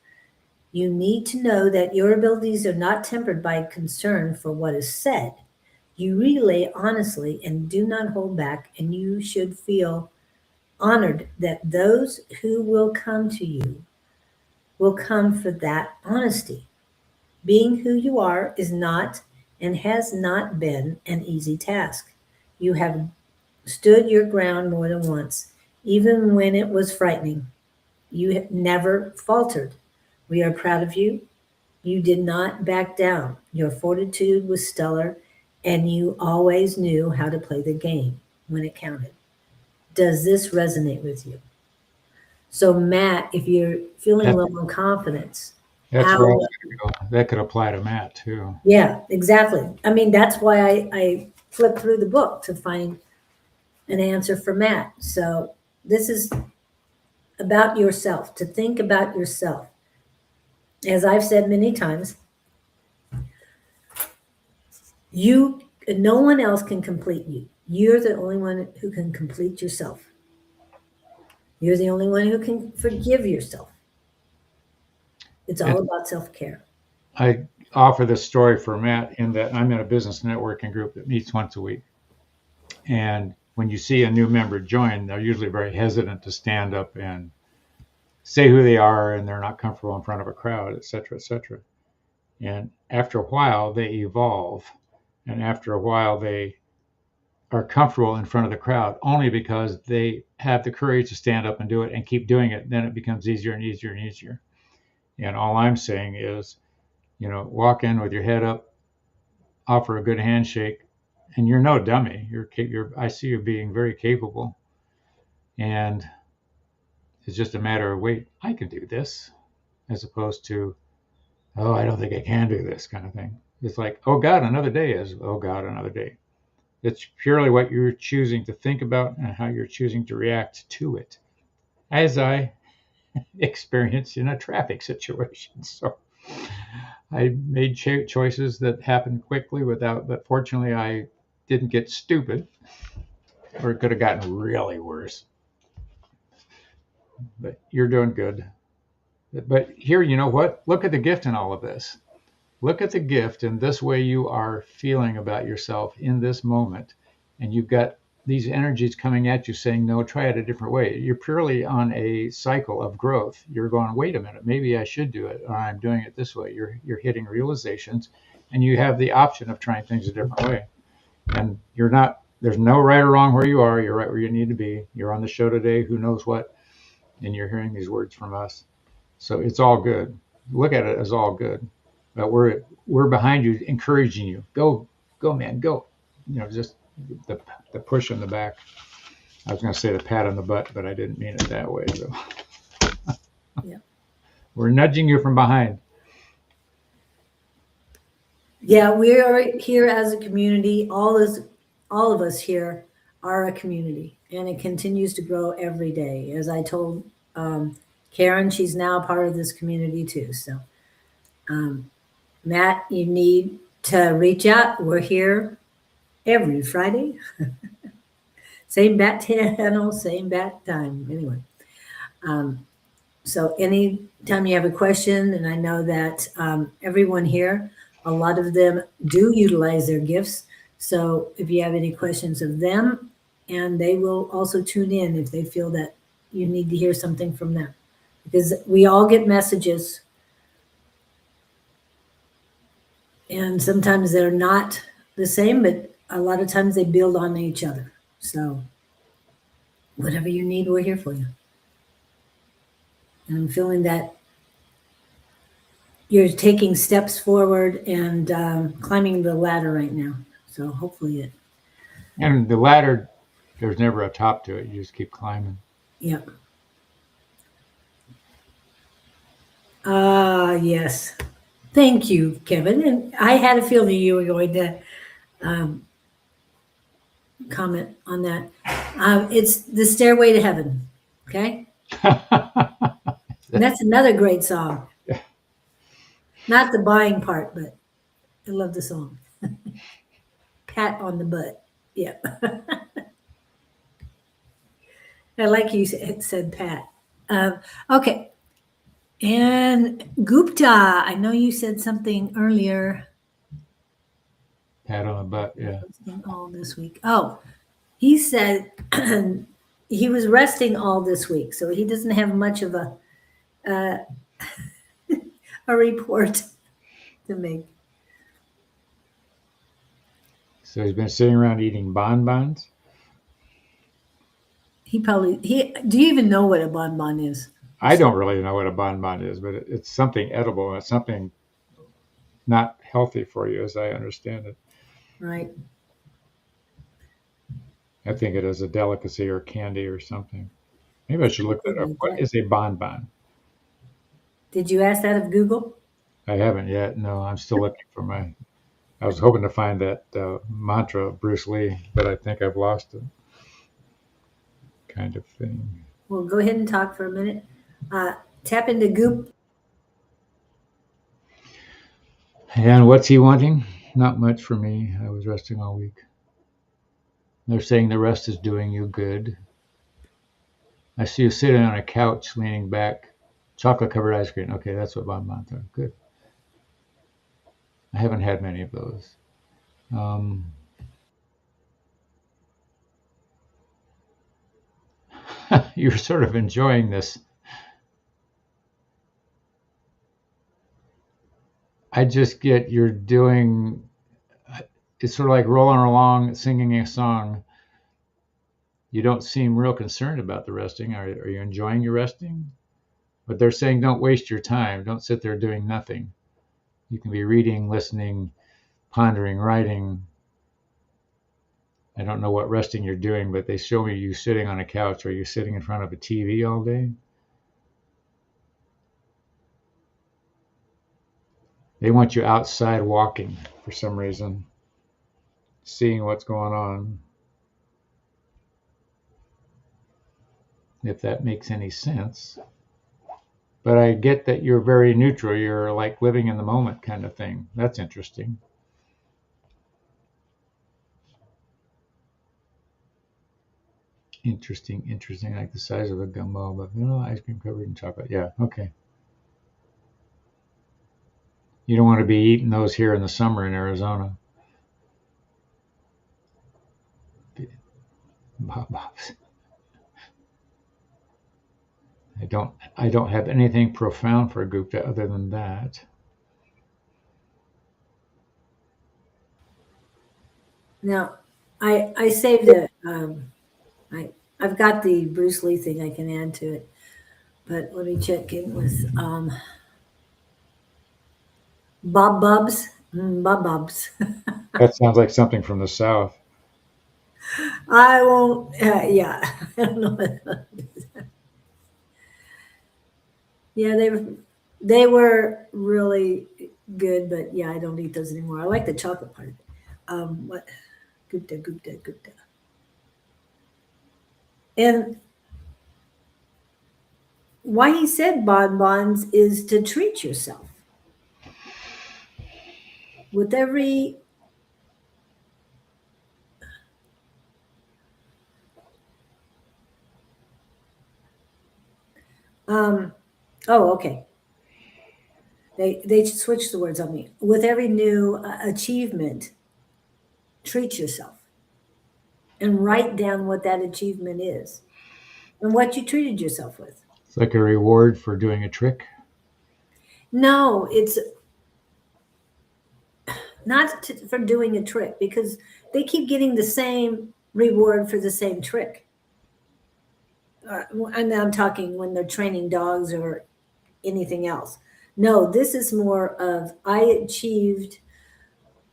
You need to know that your abilities are not tempered by concern for what is said. You relay honestly and do not hold back, and you should feel honored that those who will come to you will come for that honesty. Being who you are is not and has not been an easy task. You have stood your ground more than once, even when it was frightening. You have never faltered. We are proud of you. You did not back down. Your fortitude was stellar, and you always knew how to play the game when it counted. Does this resonate with you? So, Matt, if you're feeling low on confidence, That's where I was going to go. That could apply to Matt too. Yeah, exactly. I mean, that's why I flipped through the book to find an answer for Matt. So this is about yourself, to think about yourself. As I've said many times, no one else can complete you. You're the only one who can complete yourself. You're the only one who can forgive yourself. It's all about self-care. I offer this story for Matt in that I'm in a business networking group that meets once a week. And when you see a new member join, they're usually very hesitant to stand up and say who they are, and they're not comfortable in front of a crowd, et cetera, et cetera. And after a while, they evolve. And after a while, they are comfortable in front of the crowd only because they have the courage to stand up and do it and keep doing it. Then it becomes easier and easier and easier. And all I'm saying is, walk in with your head up, offer a good handshake, and you're no dummy. I see you being very capable. And it's just a matter of, wait, I can do this, as opposed to, oh, I don't think I can do this kind of thing. It's like, oh God, another day is, oh God, another day. It's purely what you're choosing to think about and how you're choosing to react to it, as I experienced in a traffic situation. So I made choices that happened quickly but fortunately I didn't get stupid, or it could have gotten really worse. But you're doing good. But here, you know what? Look at the gift in all of this. Look at the gift in this way you are feeling about yourself in this moment. And you've got these energies coming at you saying, no, try it a different way. You're purely on a cycle of growth. You're going, wait a minute, maybe I should do it, or I'm doing it this way. You're hitting realizations, and you have the option of trying things a different way. And there's no right or wrong where you are. You're right where you need to be. You're on the show today, who knows what, and you're hearing these words from us. So it's all good. Look at it as all good. But we're behind you, encouraging you. Go, man, go. Just the push on the back. I was going to say the pat on the butt, but I didn't mean it that way. So Yeah. We're nudging you from behind. Yeah, we are here as a community. All of us here are a community, and it continues to grow every day. As I told Karen, she's now part of this community too. So, Matt, you need to reach out. We're here every Friday. Same bat channel, same bat time. Anyway, so anytime you have a question, and I know that everyone here, a lot of them do utilize their gifts. So if you have any questions of them, and they will also tune in if they feel that you need to hear something from them, because we all get messages, and sometimes they're not the same, but a lot of times they build on each other. So whatever you need, we're here for you. And I'm feeling that you're taking steps forward and climbing the ladder right now. So hopefully it, And the ladder, there's never a top to it. You just keep climbing. yep. Yes. Thank you, Kevin. And I had a feeling you were going to comment on that. It's The Stairway to Heaven. Okay. And that's another great song. Not the buying part, but I love the song. Pat on the butt. Yeah. I like you said Pat. Okay. And Gupta, I know you said something earlier. Pat on the butt, yeah. All this week. Oh, he said he was resting all this week, so he doesn't have much of uh, a report to make. So he's been sitting around eating bonbons. He do you even know what a bonbon is? I don't really know what a bonbon is, but it's something edible. It's something not healthy for you, as I understand it. Right. I think it is a delicacy or candy or something. Maybe I should look that up. What is a bonbon? Did you ask that of Google? I haven't yet. No, I'm still looking for my. I was hoping to find that mantra of Bruce Lee, but I think I've lost it. Kind of thing. Well, go ahead and talk for a minute. Tap into Goop. And what's he wanting? Not much for me. I was resting all week. They're saying the rest is doing you good. I see you sitting on a couch, leaning back, chocolate-covered ice cream. Okay, that's what bonbons are. Good. I haven't had many of those. You're sort of enjoying this. I just get you're doing. It's sort of like rolling along, singing a song. You don't seem real concerned about the resting. Are you enjoying your resting? But they're saying don't waste your time. Don't sit there doing nothing. You can be reading, listening, pondering, writing. I don't know what resting you're doing, but they show me you sitting on a couch. Are you sitting in front of a TV all day? They want you outside walking for some reason, seeing what's going on. If that makes any sense. But I get that you're very neutral. You're like living in the moment kind of thing. That's interesting. Interesting. Like the size of a gumball, but vanilla ice cream covered in chocolate. Yeah, okay. You don't want to be eating those here in the summer in Arizona. Bobs. I don't have anything profound for Gupta other than that. Now, I saved it. I've got the Bruce Lee thing I can add to it, but let me check in with Bob Bubs. Bob Bubs. That sounds like something from the South. I won't. Yeah, I don't know. Yeah, they were really good, but yeah, I don't eat those anymore. I like the chocolate part. What? Gupta. And why he said bonbons is to treat yourself. With every oh, okay. They switched the words on me. With every new achievement, treat yourself and write down what that achievement is and what you treated yourself with. It's like a reward for doing a trick. No, it's not for doing a trick, because they keep getting the same reward for the same trick. And I'm talking when they're training dogs or anything else. No, this is more of I achieved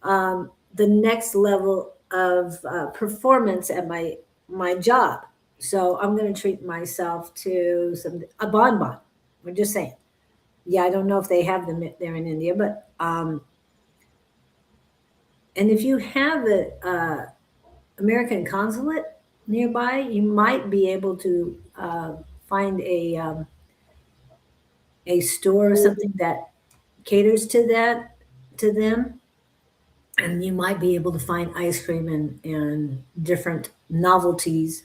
the next level of performance at my job. So I'm going to treat myself to a bonbon. We're just saying. Yeah, I don't know if they have them there in India, but and if you have a American consulate nearby, you might be able to find a store or something that caters to them, and you might be able to find ice cream and different novelties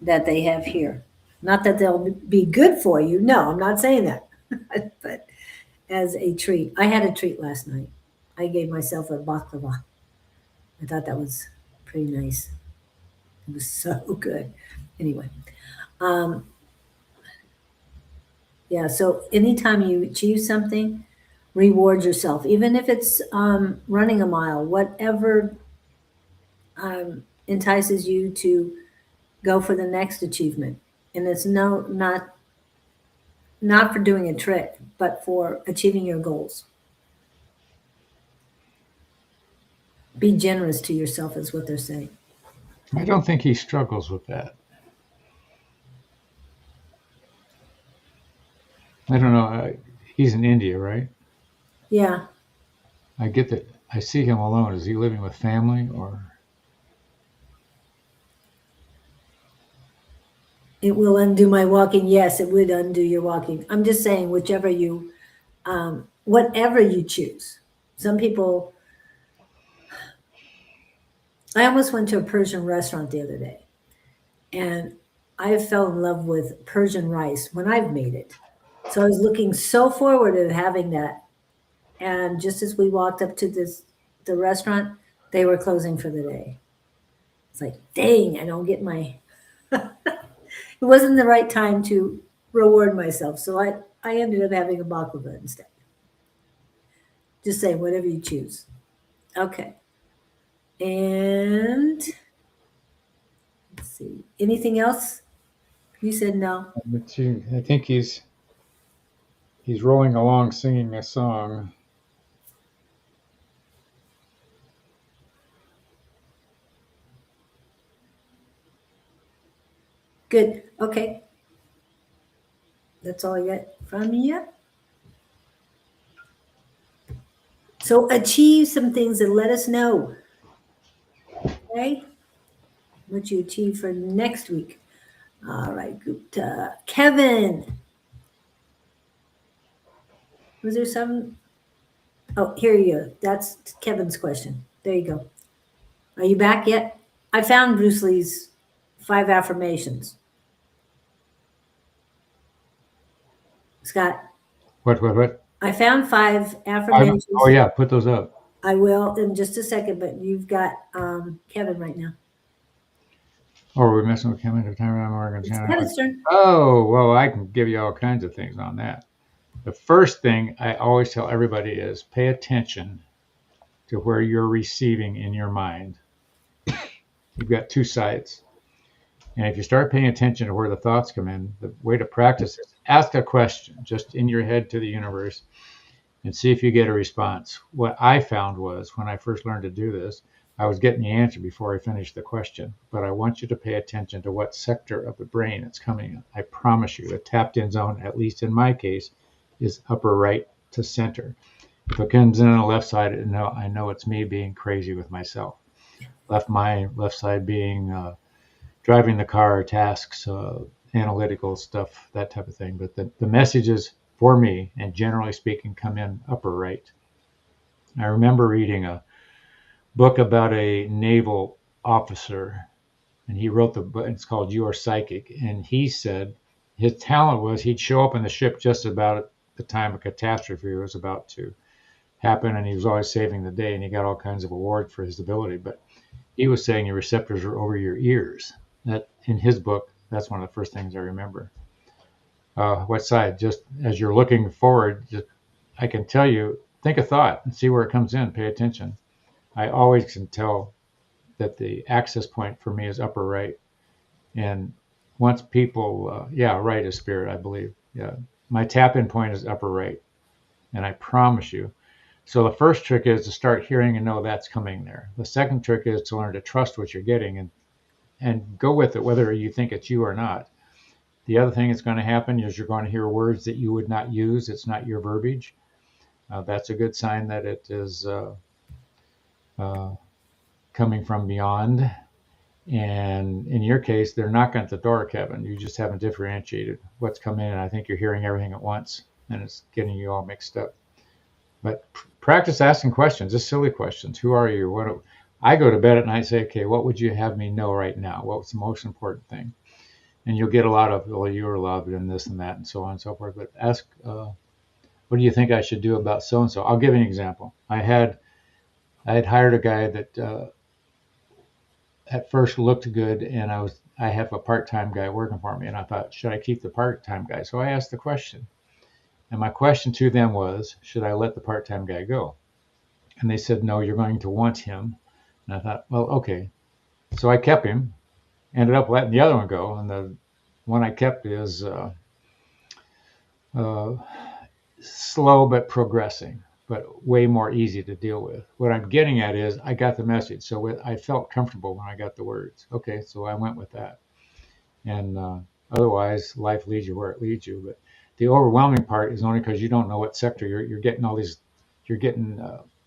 that they have here. Not that they'll be good for you. No, I'm not saying that, but as a treat. I had a treat last night. I gave myself a baklava. I thought that was pretty nice. It was so good. Anyway, yeah. So anytime you achieve something, reward yourself, even if it's running a mile, whatever entices you to go for the next achievement. And it's not for doing a trick, but for achieving your goals. Be generous to yourself, is what they're saying. I don't think he struggles with that. I don't know. He's in India, right? Yeah. I get that. I see him alone. Is he living with family or? It will undo my walking. Yes, it would undo your walking. I'm just saying, whatever you choose. Some people, I almost went to a Persian restaurant the other day, and I fell in love with Persian rice when I've made it. So I was looking so forward to having that. And just as we walked up to the restaurant, they were closing for the day. It's like, dang, I don't get my it wasn't the right time to reward myself. So I ended up having a baklava instead. Just say whatever you choose. Okay. And let's see. Anything else? You said no. I think he's rolling along singing a song. Good. Okay. That's all I got from you. So achieve some things and let us know. Okay? What you achieve for next week. All right, Gupta. Kevin. Was there some? Oh, here you go. That's Kevin's question. There you go. Are you back yet? I found Bruce Lee's 5 affirmations. Scott. What? I found 5 affirmations. Oh yeah, put those up. I will in just a second, but you've got Kevin right now. Oh, we're messing with Kevin at the time. I'm Oregon. Kevin's turn. Oh, well, I can give you all kinds of things on that. The first thing I always tell everybody is pay attention to where you're receiving in your mind. You've got 2 sides. And if you start paying attention to where the thoughts come in, the way to practice is ask a question just in your head to the universe and see if you get a response. What I found was when I first learned to do this, I was getting the answer before I finished the question. But I want you to pay attention to what sector of the brain it's coming in. I promise you, the tapped in zone, at least in my case, is upper right to center. If it comes in on the left side, I know it's me being crazy with myself. Left side being driving the car, tasks, analytical stuff, that type of thing. But the messages for me, and generally speaking, come in upper right. I remember reading a book about a naval officer, and he wrote the book. It's called You Are Psychic, and he said his talent was he'd show up on the ship just about at the time a catastrophe was about to happen, and he was always saving the day, and he got all kinds of awards for his ability. But he was saying your receptors are over your ears. That in his book, that's one of the first things I remember. What side? Just as you're looking forward, just I can tell you, think a thought and see where it comes in. Pay attention. I always can tell that the access point for me is upper right. And once people, right is spirit, I believe. Yeah, my tap in point is upper right. And I promise you. So the first trick is to start hearing and know that's coming there. The second trick is to learn to trust what you're getting and go with it, whether you think it's you or not. The other thing that's going to happen is you're going to hear words that you would not use. It's not your verbiage. That's a good sign that it is coming from beyond. And in your case, they're knocking at the door, Kevin. You just haven't differentiated what's coming in. I think you're hearing everything at once, and it's getting you all mixed up. But practice asking questions, just silly questions. Who are you? What? I go to bed at night and say, okay, what would you have me know right now? What's the most important thing? And you'll get a lot of, well, you were loved and this and that and so on and so forth. But ask, what do you think I should do about so-and-so? I'll give you an example. I had hired a guy that at first looked good, and I have a part-time guy working for me, and I thought, should I keep the part-time guy? So I asked the question. And my question to them was, should I let the part-time guy go? And they said, no, you're going to want him. And I thought, well, okay. So I kept him, ended up letting the other one go. And the one I kept is slow but progressing, but way more easy to deal with. What I'm getting at is I got the message. So I felt comfortable when I got the words. Okay, so I went with that. And otherwise, life leads you where it leads you. But the overwhelming part is only because you don't know what sector you're getting all these. You're getting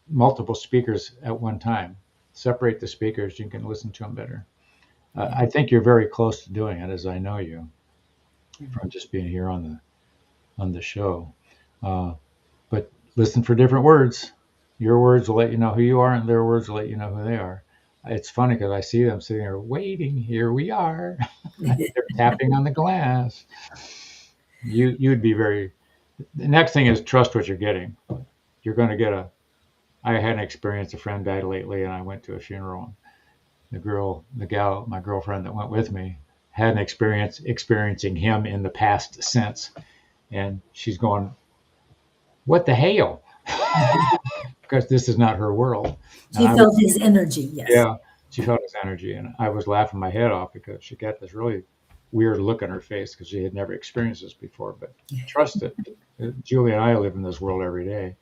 multiple speakers at one time. Separate the speakers, you can listen to them better. I think you're very close to doing it, as I know you from just being here on the show. But listen for different words. Your words will let you know who you are, and their words will let you know who they are. It's funny because I see them sitting there waiting. Here we are. They're tapping on the glass. You'd be very. The next thing is trust what you're getting. You're going to get I had an experience. A friend died lately, and I went to a funeral. The gal, my girlfriend that went with me, had an experience experiencing him in the past sense, and she's going, "What the hell?" Because this is not her world. She felt his energy, yes. Yeah, she felt his energy, and I was laughing my head off because she got this really weird look on her face because she had never experienced this before. But trust it. Julie and I live in this world every day,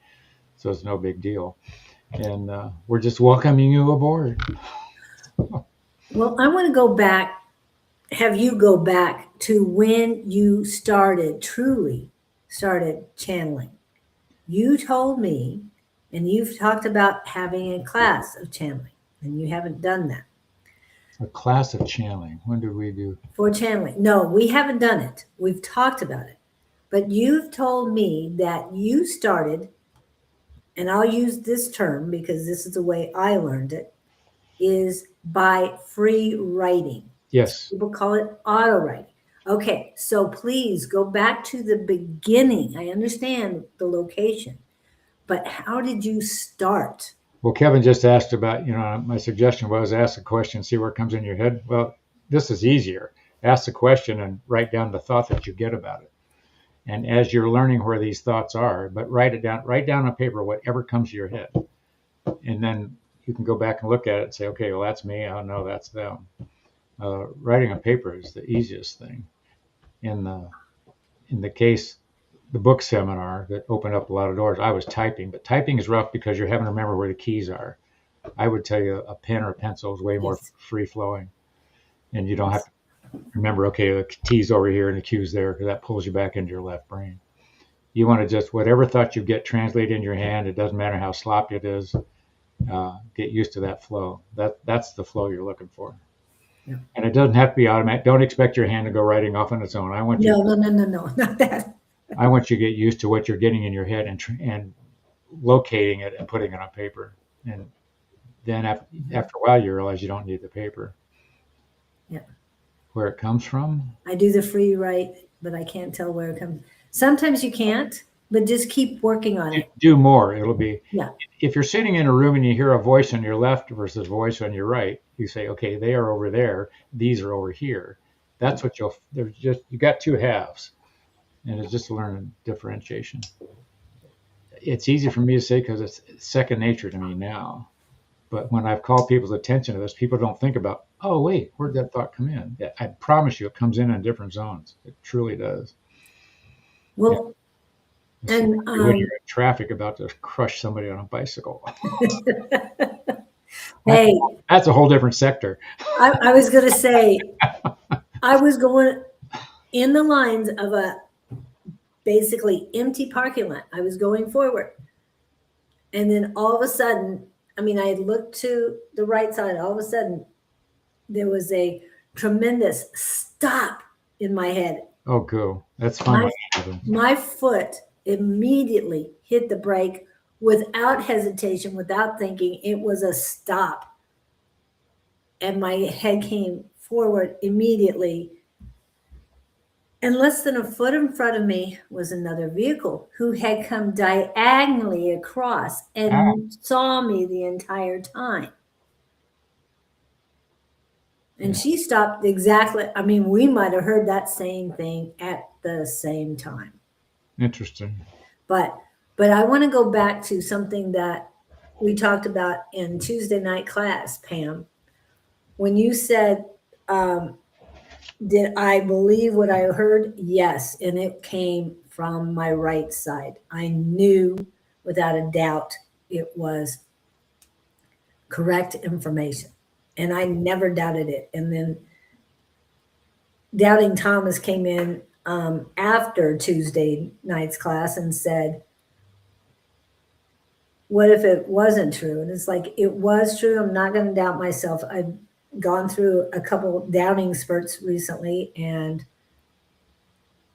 so it's no big deal. And we're just welcoming you aboard. Well, I want to have you go back to when you truly started channeling. You told me, and you've talked about having a class of channeling, and you haven't done that. A class of channeling. When did we do? For channeling. No, we haven't done it. We've talked about it. But you've told me that you started, and I'll use this term because this is the way I learned it, is by free writing. Yes. People call it auto writing. Okay, so please go back to the beginning. I understand the location, but how did you start? Well, Kevin just asked about, my suggestion was ask a question, see where it comes in your head. Well, this is easier. Ask the question and write down the thought that you get about it. And as you're learning where these thoughts are, but write down on paper whatever comes to your head. And then you can go back and look at it and say, okay, well, that's me. Oh, no, that's them. Writing on paper is the easiest thing. In the case, the book seminar that opened up a lot of doors, I was typing, but typing is rough because you're having to remember where the keys are. I would tell you a pen or a pencil is way more free flowing, and you don't have to remember, okay, the T's over here and the Q's there, because that pulls you back into your left brain. You want to just, whatever thought you get, translate in your hand. It doesn't matter how sloppy it is. Get used to that flow. That's the flow you're looking for. Yeah. And it doesn't have to be automatic. Don't expect your hand to go writing off on its own. No, not that. I want you to get used to what you're getting in your head and locating it and putting it on paper. And then after a while, you realize you don't need the paper. Yeah. Where it comes from? I do the free write, but I can't tell where it comes. Sometimes you can't, but just keep working on it. Do more. It'll be, Yeah. if you're sitting in a room and you hear a voice on your left versus voice on your right, you say, okay, they are over there. These are over here. That's what you got two halves. And it's just learning differentiation. It's easy for me to say because it's second nature to me now. But when I've called people's attention to this, people don't think about, oh, wait, where'd that thought come in? I promise you, it comes in different zones. It truly does. Well, and when you're in traffic about to crush somebody on a bicycle. Hey, that's a whole different sector. I was going to say, I was going in the lines of a basically empty parking lot. I was going forward. And then all of a sudden, I mean, I had looked to the right side. All of a sudden, there was a tremendous stop in my head. Oh, go. That's fun. My foot immediately hit the brake without hesitation, without thinking. It was a stop. And my head came forward immediately. And less than a foot in front of me was another vehicle who had come diagonally across and saw me the entire time. And she stopped exactly. I mean, we might have heard that same thing at the same time. Interesting. But I want to go back to something that we talked about in Tuesday night class, Pam. When you said, did I believe what I heard? Yes. And it came from my right side. I knew without a doubt it was correct information. And I never doubted it. And then Doubting Thomas came in after Tuesday night's class and said, what if it wasn't true? And it's like, it was true. I'm not going to doubt myself. I've gone through a couple doubting spurts recently, and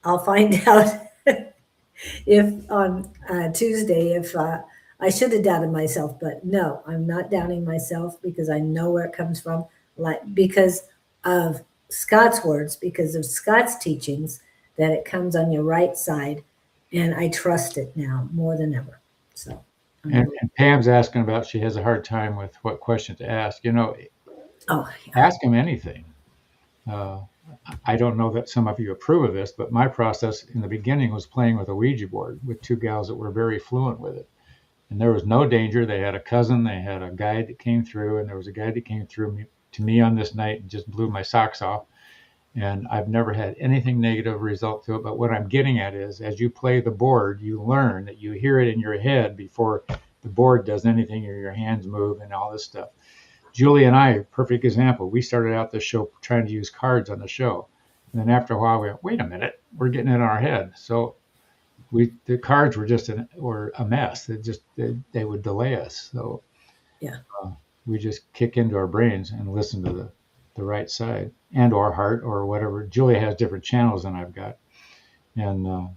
I'll find out if on Tuesday, if I should have doubted myself, but no, I'm not doubting myself because I know where it comes from, like because of Scott's words, because of Scott's teachings, that it comes on your right side, and I trust it now more than ever. So. And Pam's asking about, she has a hard time with what question to ask. Ask him anything. I don't know that some of you approve of this, but my process in the beginning was playing with a Ouija board with two gals that were very fluent with it. And there was no danger. They had a cousin, they had a guide that came through, and there was a guide that came through to me on this night and just blew my socks off. And I've never had anything negative result to it. But what I'm getting at is, as you play the board, you learn that you hear it in your head before the board does anything or your hands move and all this stuff. Julie and I, perfect example. We started out the show trying to use cards on the show. And then after a while, we went, wait a minute, we're getting it in our head. So the cards were a mess. They would delay us. So yeah, we just kick into our brains and listen to the right side and or heart or whatever. Julia has different channels than I've got. And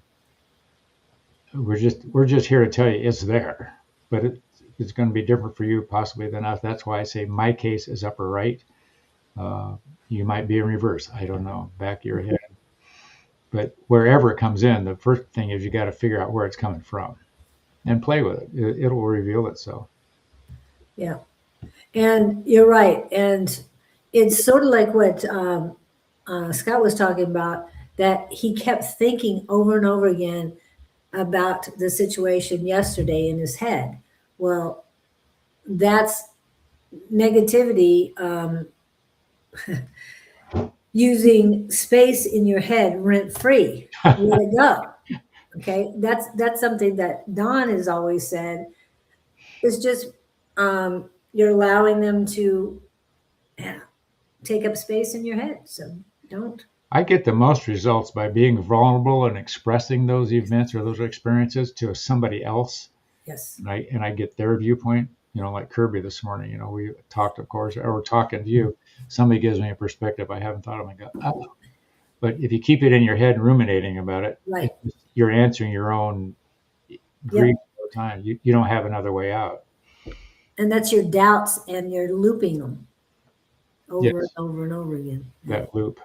we're just here to tell you it's there. But it's going to be different for you possibly than us. That's why I say my case is upper right. You might be in reverse. I don't know. Back of your head. But wherever it comes in, the first thing is you got to figure out where it's coming from and play with it. It'll reveal itself. Yeah. And you're right. And it's sort of like what Scott was talking about, that he kept thinking over and over again about the situation yesterday in his head. Well, that's negativity, using space in your head rent free. Where to go? Okay, that's something that Don has always said. It's just you're allowing them to take up space in your head. So don't. I get the most results by being vulnerable and expressing those events or those experiences to somebody else. Yes. And I get their viewpoint, like Kirby this morning, we talked, of course, or we're talking to you. somebody gives me a perspective I haven't thought of, I go, oh. But if you keep it in your head and ruminating about it, Right. you're answering your own grief all the time. You don't have another way out. And that's your doubts, and you're looping them over Yes. and over and over again. That loop.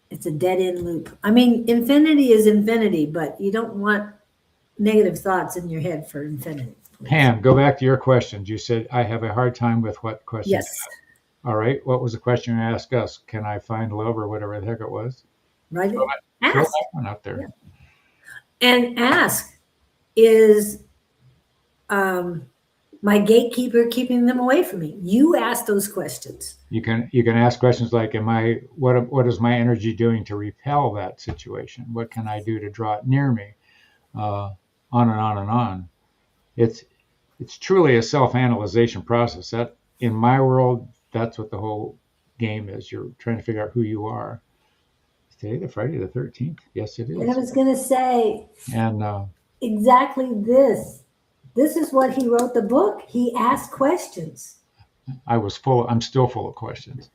It's a dead end loop. I mean, infinity is infinity, but you don't want negative thoughts in your head for infinity. Please. Pam, go back to your questions. You said, I have a hard time with what question? Yes. All right. What was the question you asked us? Can I find love, or whatever the heck it was? Right? Throw Ask. that one out there. Yeah. And ask, is my gatekeeper keeping them away from me? You ask those questions. You can ask questions like, what is my energy doing to repel that situation? What can I do to draw it near me? On and on and on. It's truly a self-analyzation process. That, in my world, that's what the whole game is. You're trying to figure out who you are. Is today the Friday the 13th? Yes, it is. And I was going to say, and exactly this. This is what he wrote the book. He asked questions. I'm still full of questions.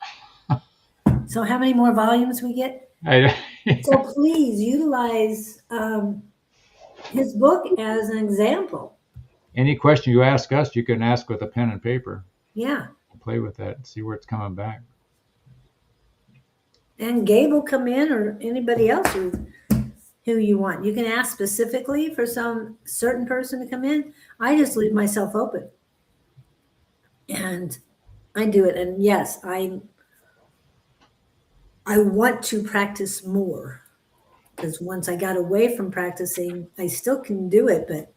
So how many more volumes we get? So please utilize his book as an example. Any question you ask us, you can ask with a pen and paper. Yeah. Play with that and see where it's coming back. And Gabe will come in, or anybody else who you want. You can ask specifically for some certain person to come in. I just leave myself open. And I do it. And yes, I want to practice more, because once I got away from practicing, I still can do it,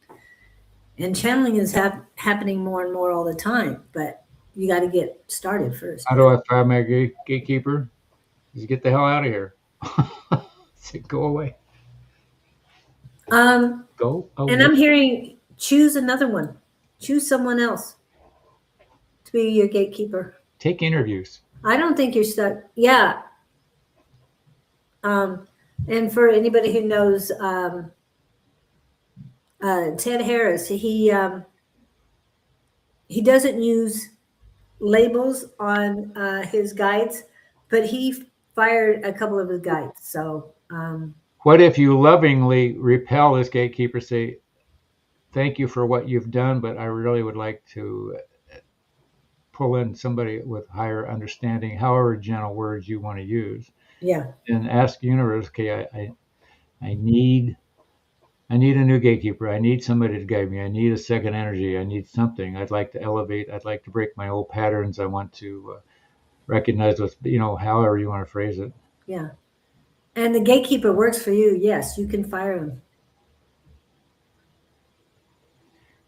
and channeling is happening more and more all the time, but you got to get started first. How do I find my gatekeeper? Just get the hell out of here. Say, go away. Go away. And I'm hearing, choose another one. Choose someone else to be your gatekeeper. Take interviews. I don't think you're stuck. Yeah. And for anybody who knows Ted Harris, he doesn't use labels on his guides, but he fired a couple of his guides. So what if you lovingly repel this gatekeeper, say, thank you for what you've done, but I really would like to pull in somebody with higher understanding, however gentle words you want to use. Yeah. And ask the universe, okay, I need a new gatekeeper. I need somebody to guide me. I need a second energy. I need something. I'd like to elevate. I'd like to break my old patterns. I want to recognize what's, however you want to phrase it. Yeah. And the gatekeeper works for you. Yes, you can fire him.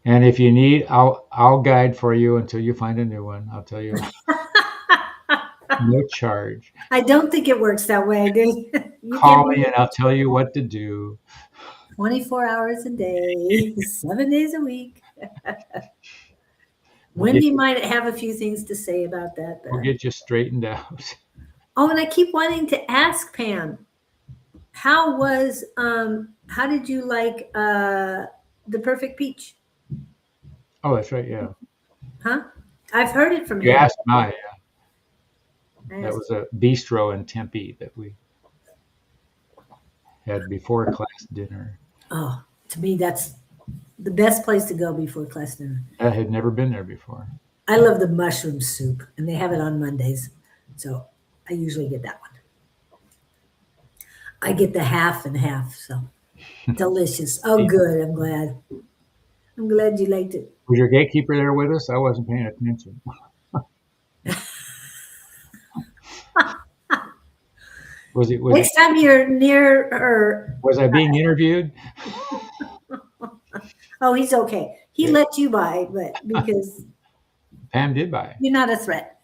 And if you need, I'll guide for you until you find a new one. I'll tell you. No charge. I don't think it works that way. Call me and I'll tell you what to do. 24 hours a day, 7 days a week. Wendy might have a few things to say about that. We'll get you straightened out. Oh, and I keep wanting to ask Pam, how did you like The Perfect Peach? Oh, that's right. Yeah. Huh? I've heard it from you. You him. asked Maya. That was a bistro in Tempe that we had before class dinner. Oh, to me, that's the best place to go before class dinner. I had never been there before. I love the mushroom soup, and they have it on Mondays. So I usually get that one. I get the half and half, so delicious. Oh, good. I'm glad. I'm glad you liked it. Was your gatekeeper there with us? I wasn't paying attention. Next time you're near her. Was I being interviewed? Oh, he's okay. He let you by, but because Pam did buy. You're not a threat.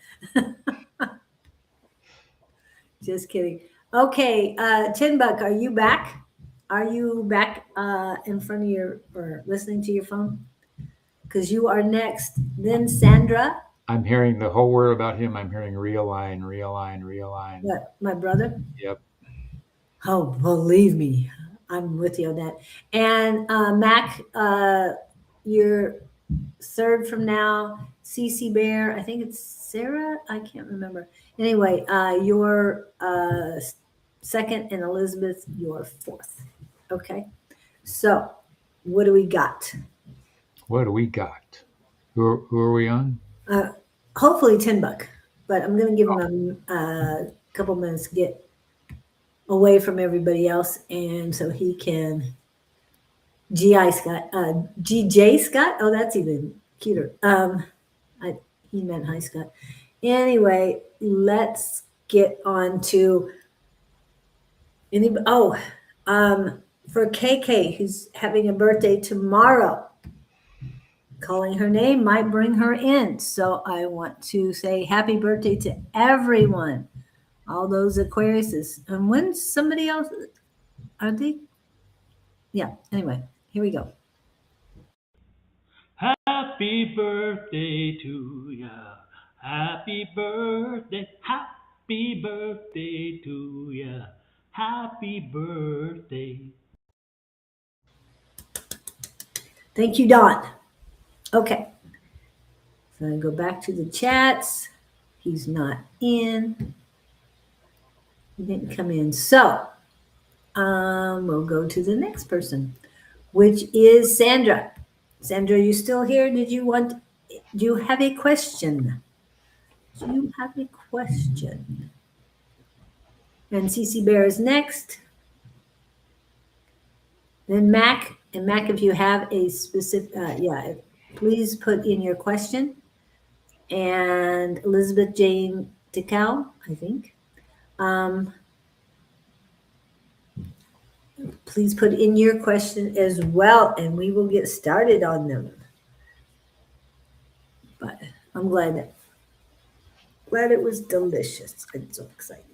Just kidding. Okay, Tin Buck, are you back? Are you back in front of or listening to your phone? Because you are next. Then Sandra. I'm hearing the whole word about him. I'm hearing realign, realign, realign. What, my brother? Yep. Oh, believe me, I'm with you on that. And Mac, third from now. Cece Bear, I think it's Sarah. I can't remember. Anyway, you're second, and Elizabeth, you're fourth. Okay. So, what do we got? What do we got? Who are we on? Hopefully $10, but I'm going to give him a couple minutes to get away from everybody else, and so he can. GI Scott, GJ Scott. Oh, that's even cuter. He meant hi Scott. Anyway, let's get on to any. Oh, for KK, who's having a birthday tomorrow. Calling her name might bring her in. So I want to say happy birthday to everyone, all those Aquariuses. And when somebody else, are they? Yeah, anyway, here we go. Happy birthday to ya. Happy birthday. Happy birthday to ya. Happy birthday. Thank you, Don. Okay. So I go back to the chats. He's not in. He didn't come in. So we'll go to the next person, which is Sandra. Sandra, are you still here? Do you have a question? Do you have a question? And CC Bear is next. Then Mac. And Mac, if you have a specific, please put in your question. And Elizabeth Jane DeCal, I think. Please put in your question as well, and we will get started on them. But I'm glad it was delicious. I'm so excited.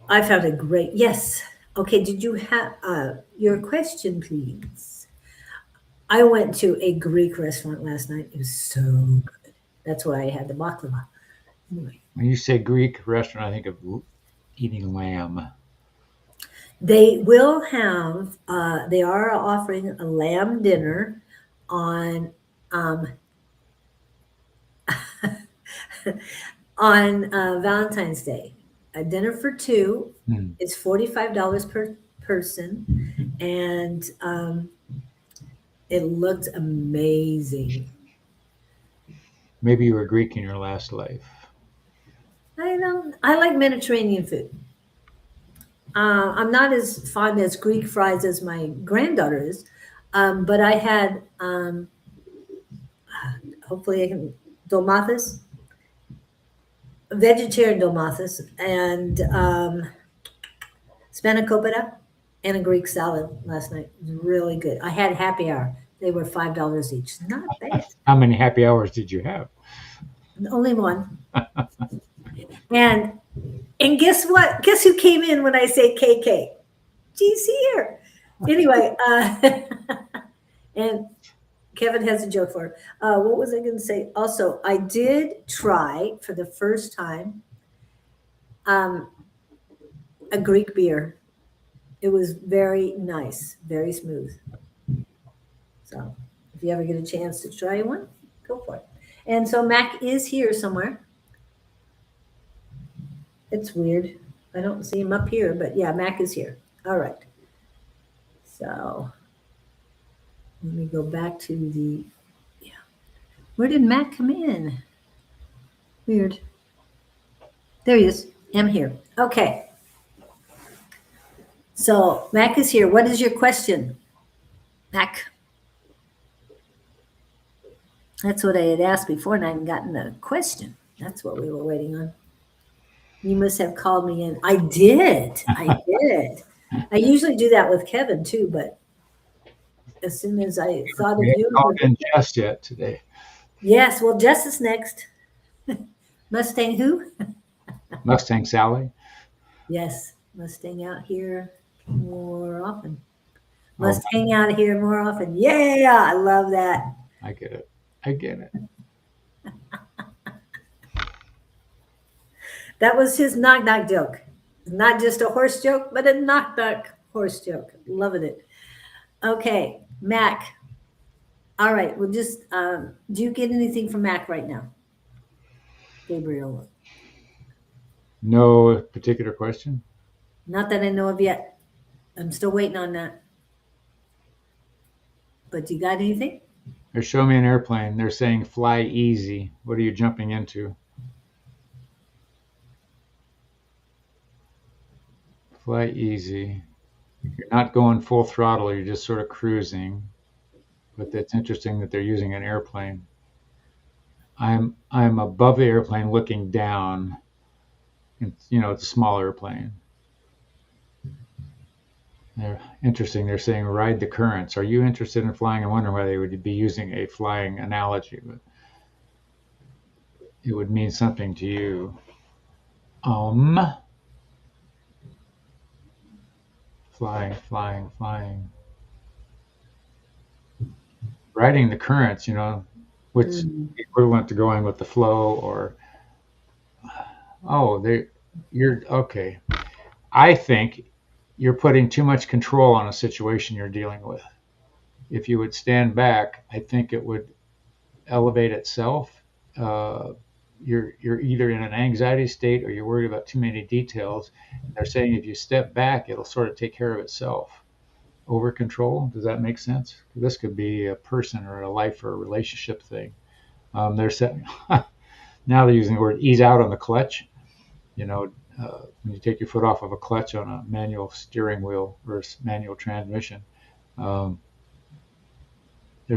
I found a great, yes. Okay, did you have your question, please? I went to a Greek restaurant last night. It was so good. That's why I had the baklava. Anyway. When you say Greek restaurant, I think of eating lamb. They will have, they are offering a lamb dinner on on Valentine's Day. A dinner for two is $45 per person, and it looked amazing. Maybe you were Greek in your last life. I like Mediterranean food. I'm not as fond as Greek fries as my granddaughter is, but I had, hopefully I can, dolmathis, vegetarian dolmathis, and spanakopita, and a Greek salad last night. It was really good. I had happy hour. They were $5 each. Not bad. How many happy hours did you have? Only one. And guess what? Guess who came in when I say KK? She's here. Anyway, and Kevin has a joke for her. What was I going to say? Also, I did try for the first time a Greek beer. It was very nice, very smooth. So if you ever get a chance to try one, go for it. And so Mac is here somewhere. It's weird. I don't see him up here, but yeah, Mac is here. All right. So let me go back to the, yeah. Where did Mac come in? Weird. There he is. I'm here. Okay. So Mac is here. What is your question, Mac? That's what I had asked before, and I haven't gotten the question. That's what we were waiting on. You must have called me in. I did. I did. I usually do that with Kevin too, but as soon as I thought of We haven't you. called in Jess yet today. Yes, well, Jess is next. Mustang who? Mustang Sally. Yes, must hang out here more often. Must hang out here more often. Yeah, I love that. I get it. I get it. That was his knock-knock joke. Not just a horse joke, but a knock-knock horse joke. Loving it. Okay, Mac. All right. Well, just do you get anything from Mac right now, Gabriel? No particular question. Not that I know of yet. I'm still waiting on that. But you got anything? They're showing me an airplane. They're saying fly easy. What are you jumping into? Fly easy. You're not going full throttle. You're just sort of cruising. But that's interesting that they're using an airplane. I'm above the airplane looking down. And, it's a small airplane. They're interesting. They're saying ride the currents. Are you interested in flying? I wonder why they would be using a flying analogy, but it would mean something to you. Flying, flying, flying. Riding the currents, which is equivalent to going with the flow or, you're okay. I think you're putting too much control on a situation you're dealing with. If you would stand back, I think it would elevate itself. You're either in an anxiety state or you're worried about too many details. They're saying if you step back, it'll sort of take care of itself. Over control, does that make sense? This could be a person or a life or a relationship thing. They're saying now they're using the word ease out on the clutch. When you take your foot off of a clutch on a manual steering wheel versus manual transmission, they're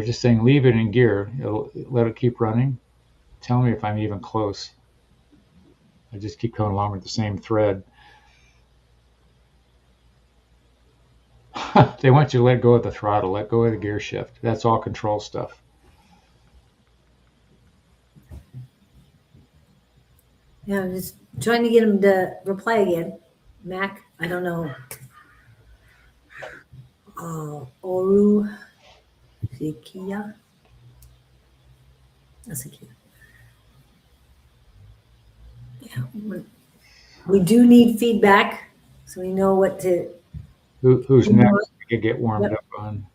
just saying leave it in gear. Let it keep running. Tell me if I'm even close. I just keep going along with the same thread. They want you to let go of the throttle, let go of the gear shift. That's all control stuff. Yeah, I'm just trying to get him to reply again. Mac, I don't know. Oru Sikia. That's a kid. Yeah, we do need feedback, so we know what to. Who's next? We could get warmed up on.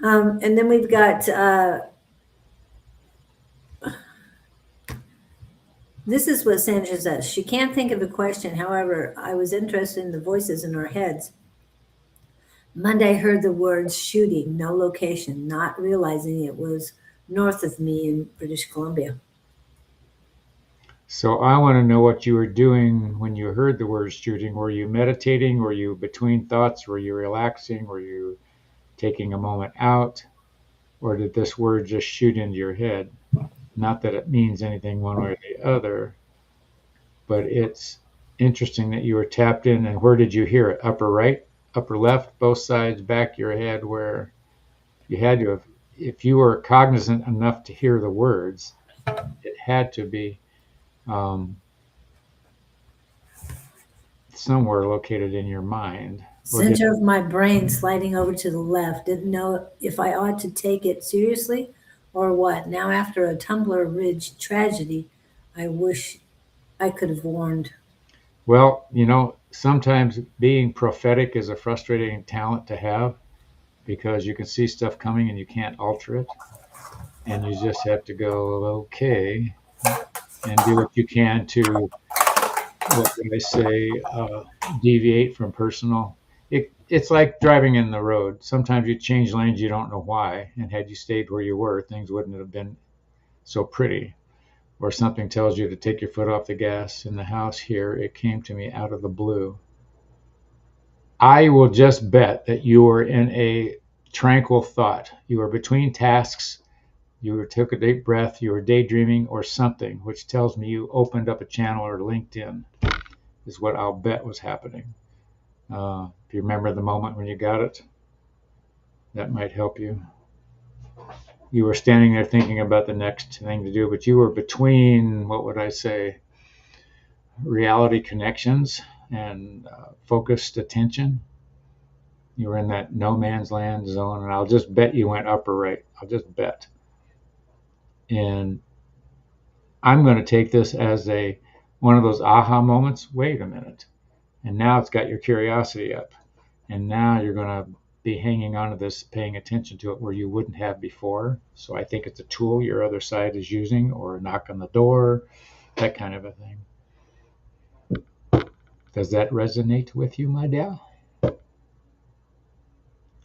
And then we've got. This is what Sandra says. She can't think of a question. However, I was interested in the voices in our heads. Monday, I heard the words shooting, no location, not realizing it was north of me in British Columbia. So I want to know what you were doing when you heard the word shooting. Were you meditating? Were you between thoughts? Were you relaxing? Were you taking a moment out? Or did this word just shoot into your head? Not that it means anything one way or the other, but it's interesting that you were tapped in. And where did you hear it? Upper right, upper left, both sides, back of your head, where you had to have, if you were cognizant enough to hear the words, it had to be somewhere located in your mind. Center of my brain sliding over to the left. Didn't know if I ought to take it seriously or what. Now, after a Tumbler Ridge tragedy, I wish I could have warned. Well, sometimes being prophetic is a frustrating talent to have because you can see stuff coming and you can't alter it. And you just have to go, okay, and do what you can to, what can I say, deviate from personal. It's like driving in the road. Sometimes you change lanes, you don't know why. And had you stayed where you were, things wouldn't have been so pretty. Or something tells you to take your foot off the gas. In the house here, it came to me out of the blue. I will just bet that you were in a tranquil thought. You were between tasks. You took a deep breath. You were daydreaming or something, which tells me you opened up a channel or LinkedIn, is what I'll bet was happening. If you remember the moment when you got it, that might help you. You were standing there thinking about the next thing to do, but you were between, what would I say, reality connections and focused attention. You were in that no man's land zone, and I'll just bet you went upper right. I'll just bet. And I'm going to take this as one of those aha moments. Wait a minute. And now it's got your curiosity up. And now you're going to be hanging on to this, paying attention to it where you wouldn't have before. So I think it's a tool your other side is using, or a knock on the door, that kind of a thing. Does that resonate with you, my dear?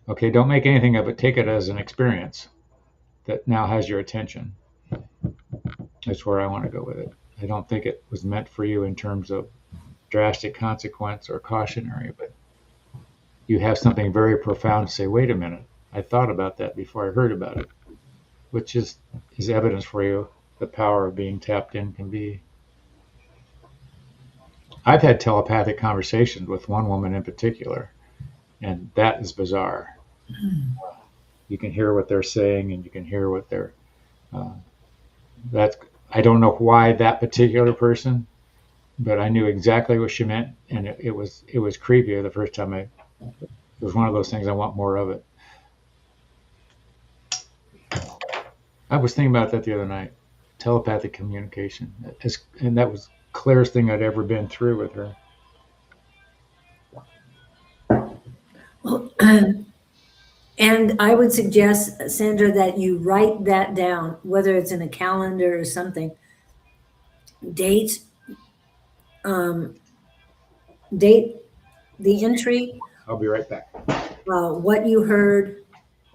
Okay, don't make anything of it. Take it as an experience that now has your attention. That's where I want to go with it. I don't think it was meant for you in terms of drastic consequence or cautionary, but you have something very profound to say, wait a minute, I thought about that before I heard about it, which is evidence for you the power of being tapped in can be. I've had telepathic conversations with one woman in particular, and that is bizarre. You can hear what they're saying, and you can hear what they're. I don't know why that particular person, but I knew exactly what she meant, and it was creepy the first time It was one of those things. I want more of it. I was thinking about that the other night. Telepathic communication, and that was the clearest thing I'd ever been through with her. Well, and I would suggest, Sandra, that you write that down, whether it's in a calendar or something. Date the entry, I'll be right back. what you heard,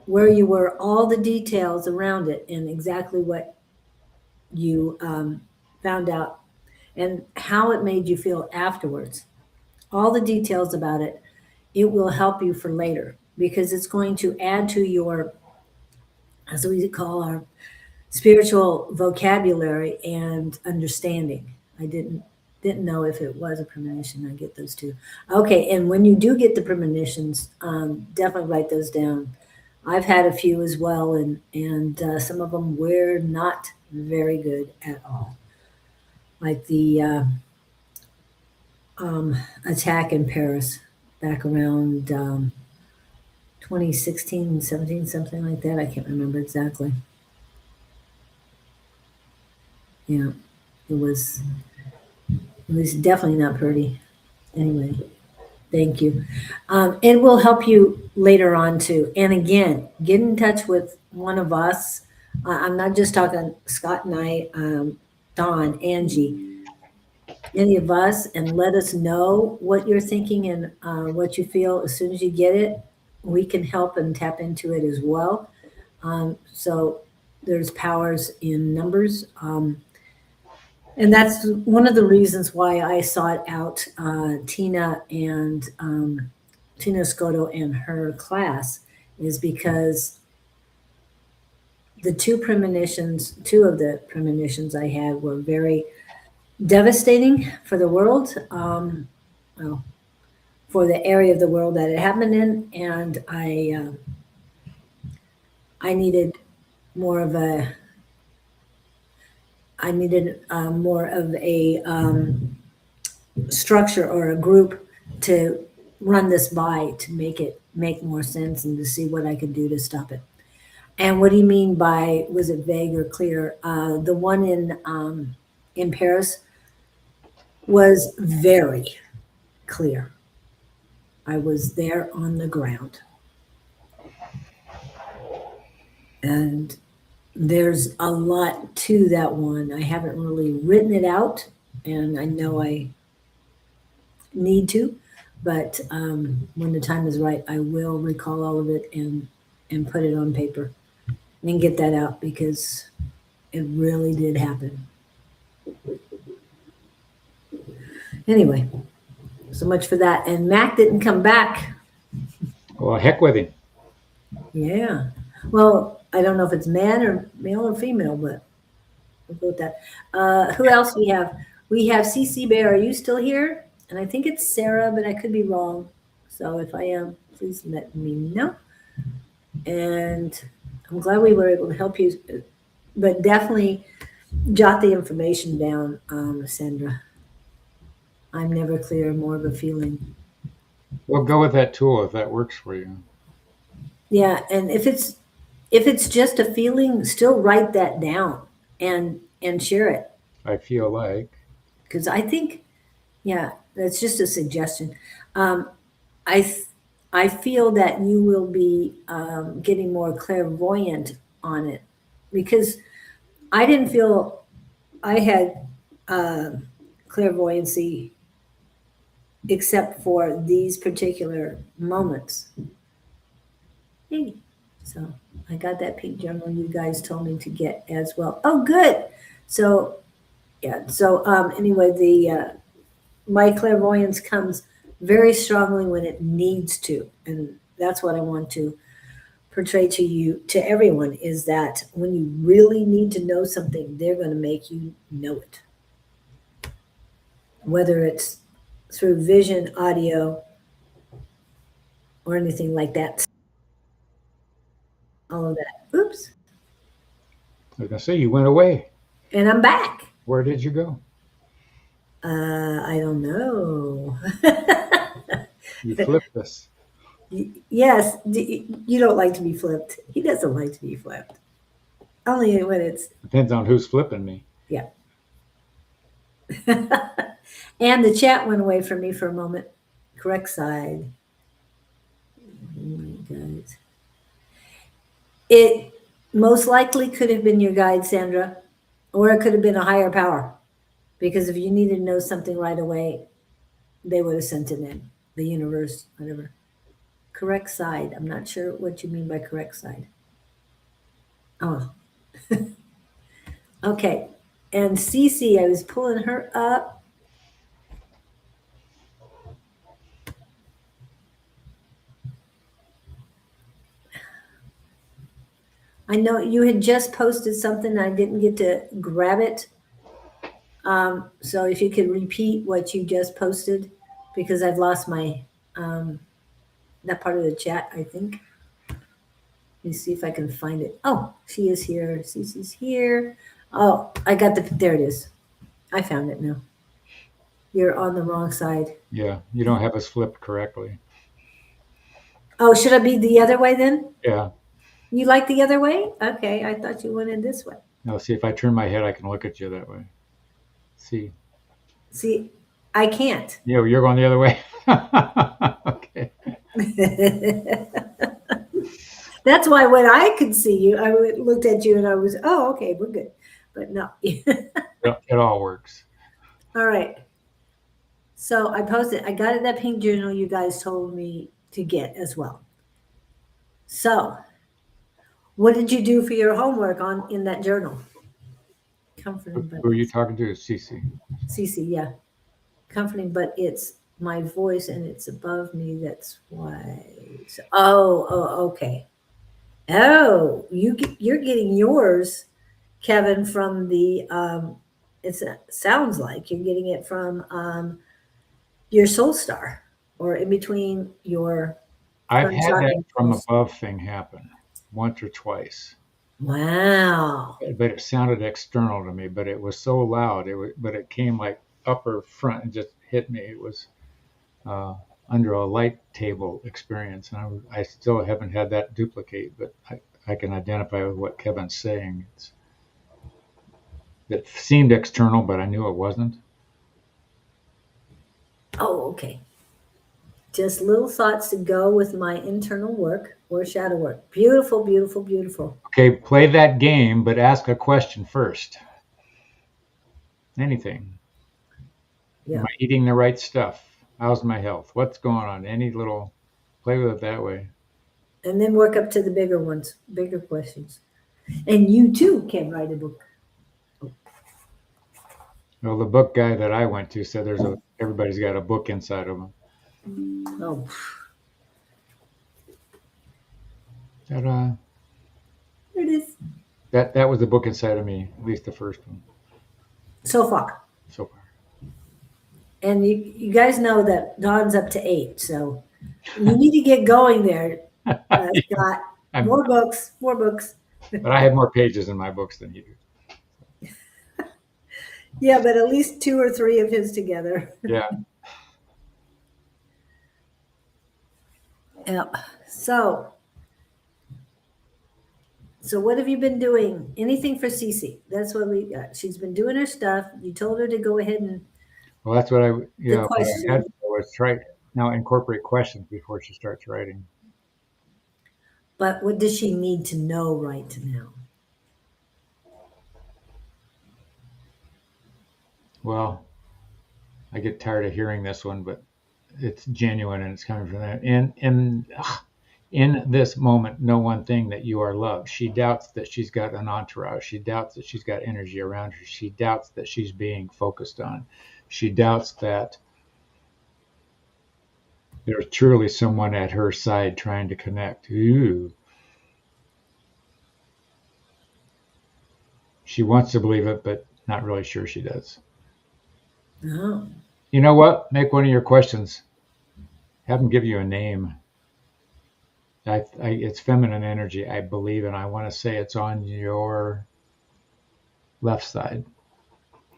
where you were, all the details around it, and exactly what you found out, and how it made you feel afterwards. All the details about it. It will help you for later, because it's going to add to your, as we call our spiritual vocabulary and understanding. I didn't know if it was a premonition. I get those two. Okay, and when you do get the premonitions, definitely write those down. I've had a few as well, and some of them were not very good at all. Like the attack in Paris back around 2016, 17, something like that. I can't remember exactly. Yeah, it was definitely not pretty. Anyway, thank you. It will help you later on too. And again, get in touch with one of us. I'm not just talking Scott and I, Don, Angie, any of us, and let us know what you're thinking and what you feel. As soon as you get it, we can help and tap into it as well. So there's powers in numbers. And that's one of the reasons why I sought out Tina Scotto and her class, is because two of the premonitions I had were very devastating for the world, for the area of the world that it happened in, and I needed more of a structure or a group to run this by, to make more sense and to see what I could do to stop it. And what do you mean by, was it vague or clear? The one in Paris was very clear. I was there on the ground. And there's a lot to that one. I haven't really written it out, and I know I need to, but when the time is right, I will recall all of it and put it on paper and get that out, because it really did happen. Anyway, so much for that. And Mac didn't come back. Well, heck with him. Yeah. Well, I don't know if it's male or female, but we'll go with that. Who else we have? We have CC Bear. Are you still here? And I think it's Sarah, but I could be wrong. So if I am, please let me know. And I'm glad we were able to help you, but definitely jot the information down, Sandra. I'm never clear, more of a feeling. Well, go with that tool if that works for you. Yeah, and if it's just a feeling, still write that down and share it. I feel like. Because I think, yeah, that's just a suggestion. I I feel that you will be getting more clairvoyant on it because I didn't feel I had clairvoyancy except for these particular moments. Hey, so I got that pink journal you guys told me to get as well. Oh, good. So yeah. So anyway, the my clairvoyance comes very strongly when it needs to, and that's what I want to portray to you, to everyone, is that when you really need to know something, they're going to make you know it. Whether it's through vision, audio, or anything like that. All of that. Oops. I was gonna say you went away. And I'm back. Where did you go? I don't know. You flipped us. Yes, you don't like to be flipped. He doesn't like to be flipped. Only when it's, Depends on who's flipping me. yeah. And the chat went away from me for a moment. Correct side. Guys. It most likely could have been your guide, Sandra, or it could have been a higher power. Because if you needed to know something right away, they would have sent it in. The universe, whatever. Correct side. I'm not sure what you mean by correct side. Oh. Okay. And Cece, I was pulling her up. I know you had just posted something. I didn't get to grab it. So if you could repeat what you just posted, because I've lost my that part of the chat, I think. Let me see if I can find it. Oh, she is here. Cece's here. Oh, I got there it is. I found it now. You're on the wrong side. Yeah, you don't have us flipped correctly. Oh, should I be the other way then? Yeah. You like the other way? Okay, I thought you wanted this way. Now, see, if I turn my head, I can look at you that way. See? See, I can't. Yeah, you're going the other way. Okay. That's why when I could see you, I looked at you and I was, oh, okay, we're good. But no. It all works. All right. So I posted, I got that pink journal you guys told me to get as well. So what did you do for your homework in that journal? Comforting, but Who are you talking to? Cece. Cece, yeah. Comforting, but it's my voice and it's above me. That's why. So, okay. Oh, you're getting yours, Kevin, from the it sounds like you're getting it from your soul star, or in between your I've sun had chakra that and from soul- above thing happen once or twice, Wow. but it sounded external to me. But it was so loud. But it came like upper front and just hit me. It was under a light table experience, and I still haven't had that duplicate. But I can identify with what Kevin's saying. It seemed external, but I knew it wasn't. Oh, okay. Just little thoughts to go with my internal work or shadow work. Beautiful, beautiful, beautiful. Okay, play that game, but ask a question first. Anything. Yeah. Am I eating the right stuff? How's my health? What's going on? Any little play with it that way. And then work up to the bigger ones, bigger questions. And you too can write a book. Well, the book guy that I went to said everybody's got a book inside of them. Oh, That there it is. that was the book inside of me, at least the first one So far. so far. And you guys know that Dawn's up to 8, so you need to get going there, Scott. I'm- More books. But I have more pages in my books than you do. Yeah, but at least 2 or 3 of his together. Yeah. Yep. So what have you been doing? Anything for Cece? That's what we got. She's been doing her stuff. You told her to go ahead and Well, that's what I question. had was Now incorporate questions before she starts writing. But what does she need to know right now? Well, I get tired of hearing this one, but it's genuine and it's coming from that. In this moment, know one thing, that you are loved. She doubts that she's got an entourage. She doubts that she's got energy around her. She doubts that she's being focused on. She doubts that there's truly someone at her side trying to connect. Ooh. She wants to believe it, but not really sure she does. Oh, You know what? Make one of your questions. Have them give you a name. It's feminine energy, I believe, and I want to say it's on your left side.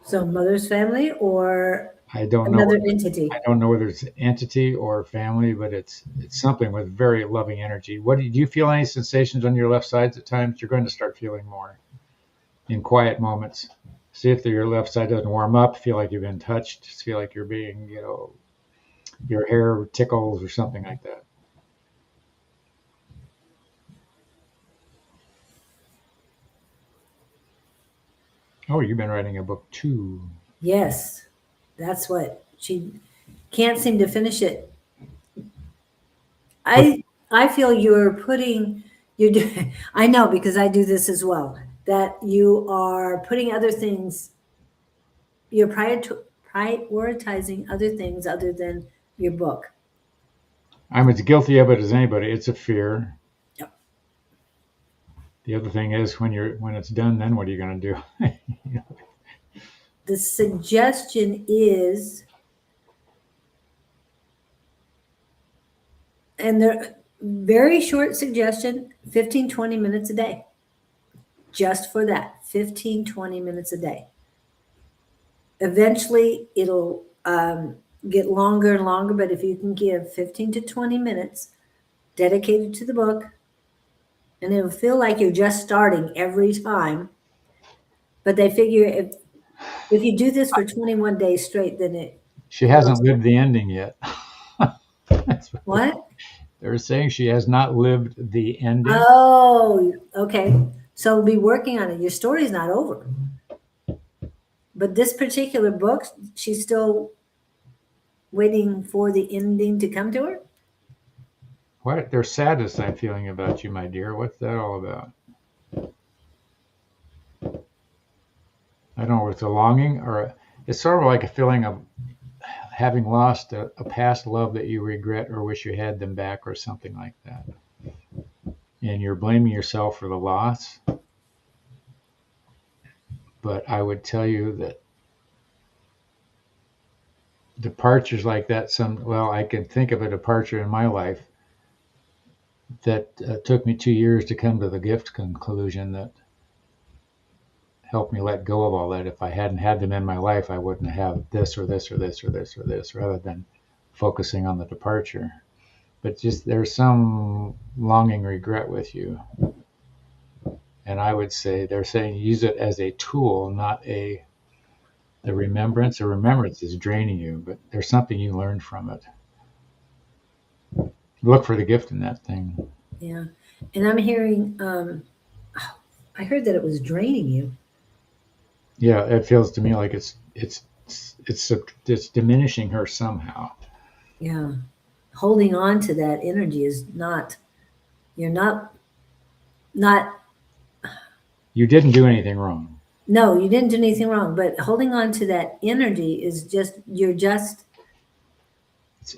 so mother's family or I don't know. another entity? I don't know whether it's entity or family, but it's something with very loving energy. Do you feel any sensations on your left sides at times? You're going to start feeling more in quiet moments. See if your left side doesn't warm up. Feel like you've been touched. Just feel like you're being, your hair tickles or something like that. Oh, you've been writing a book too. Yes, that's what she can't seem to finish it. I feel you're putting I know because I do this as well, that you are putting other things, you're prioritizing other things other than your book. I'm as guilty of it as anybody. It's a fear. Yep. The other thing is when it's done, then what are you going to do? The suggestion is, and they're very short suggestion, 15, 20 minutes a day. Just for that, 15, 20 minutes a day. Eventually, it'll get longer and longer, but if you can give 15 to 20 minutes dedicated to the book, and it'll feel like you're just starting every time. But they figure if you do this for 21 days straight, then She hasn't lived the ending yet. What? They're saying she has not lived the ending. Oh, okay. So be working on it. Your story's not over. But this particular book, she's still waiting for the ending to come to her? What? There's sadness I'm feeling about you, my dear. What's that all about? I don't know if it's a longing or it's sort of like a feeling of having lost a past love that you regret or wish you had them back or something like that. And you're blaming yourself for the loss. But I would tell you that departures like that, I can think of a departure in my life that took me 2 years to come to the gift conclusion that helped me let go of all that. If I hadn't had them in my life, I wouldn't have this or this or this or this or this, rather than focusing on the departure. But just there's some longing regret with you. And I would say they're saying use it as a tool, not the remembrance. The remembrance is draining you, but there's something you learned from it. Look for the gift in that thing. Yeah. And I'm hearing, I heard that it was draining you. Yeah, it feels to me like it's diminishing her somehow. Yeah. Holding on to that energy is you're not. You didn't do anything wrong. No, you didn't do anything wrong, but holding on to that energy is you're just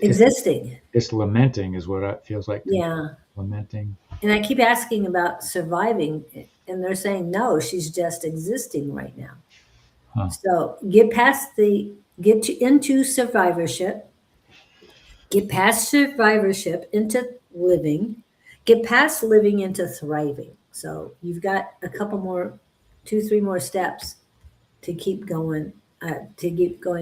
existing. It's lamenting is what it feels like. Yeah. Lamenting. And I keep asking about surviving, and they're saying, no, she's just existing right now. Huh. So into survivorship, get past survivorship into living, get past living into thriving. So you've got a couple more, 2-3 more steps to keep going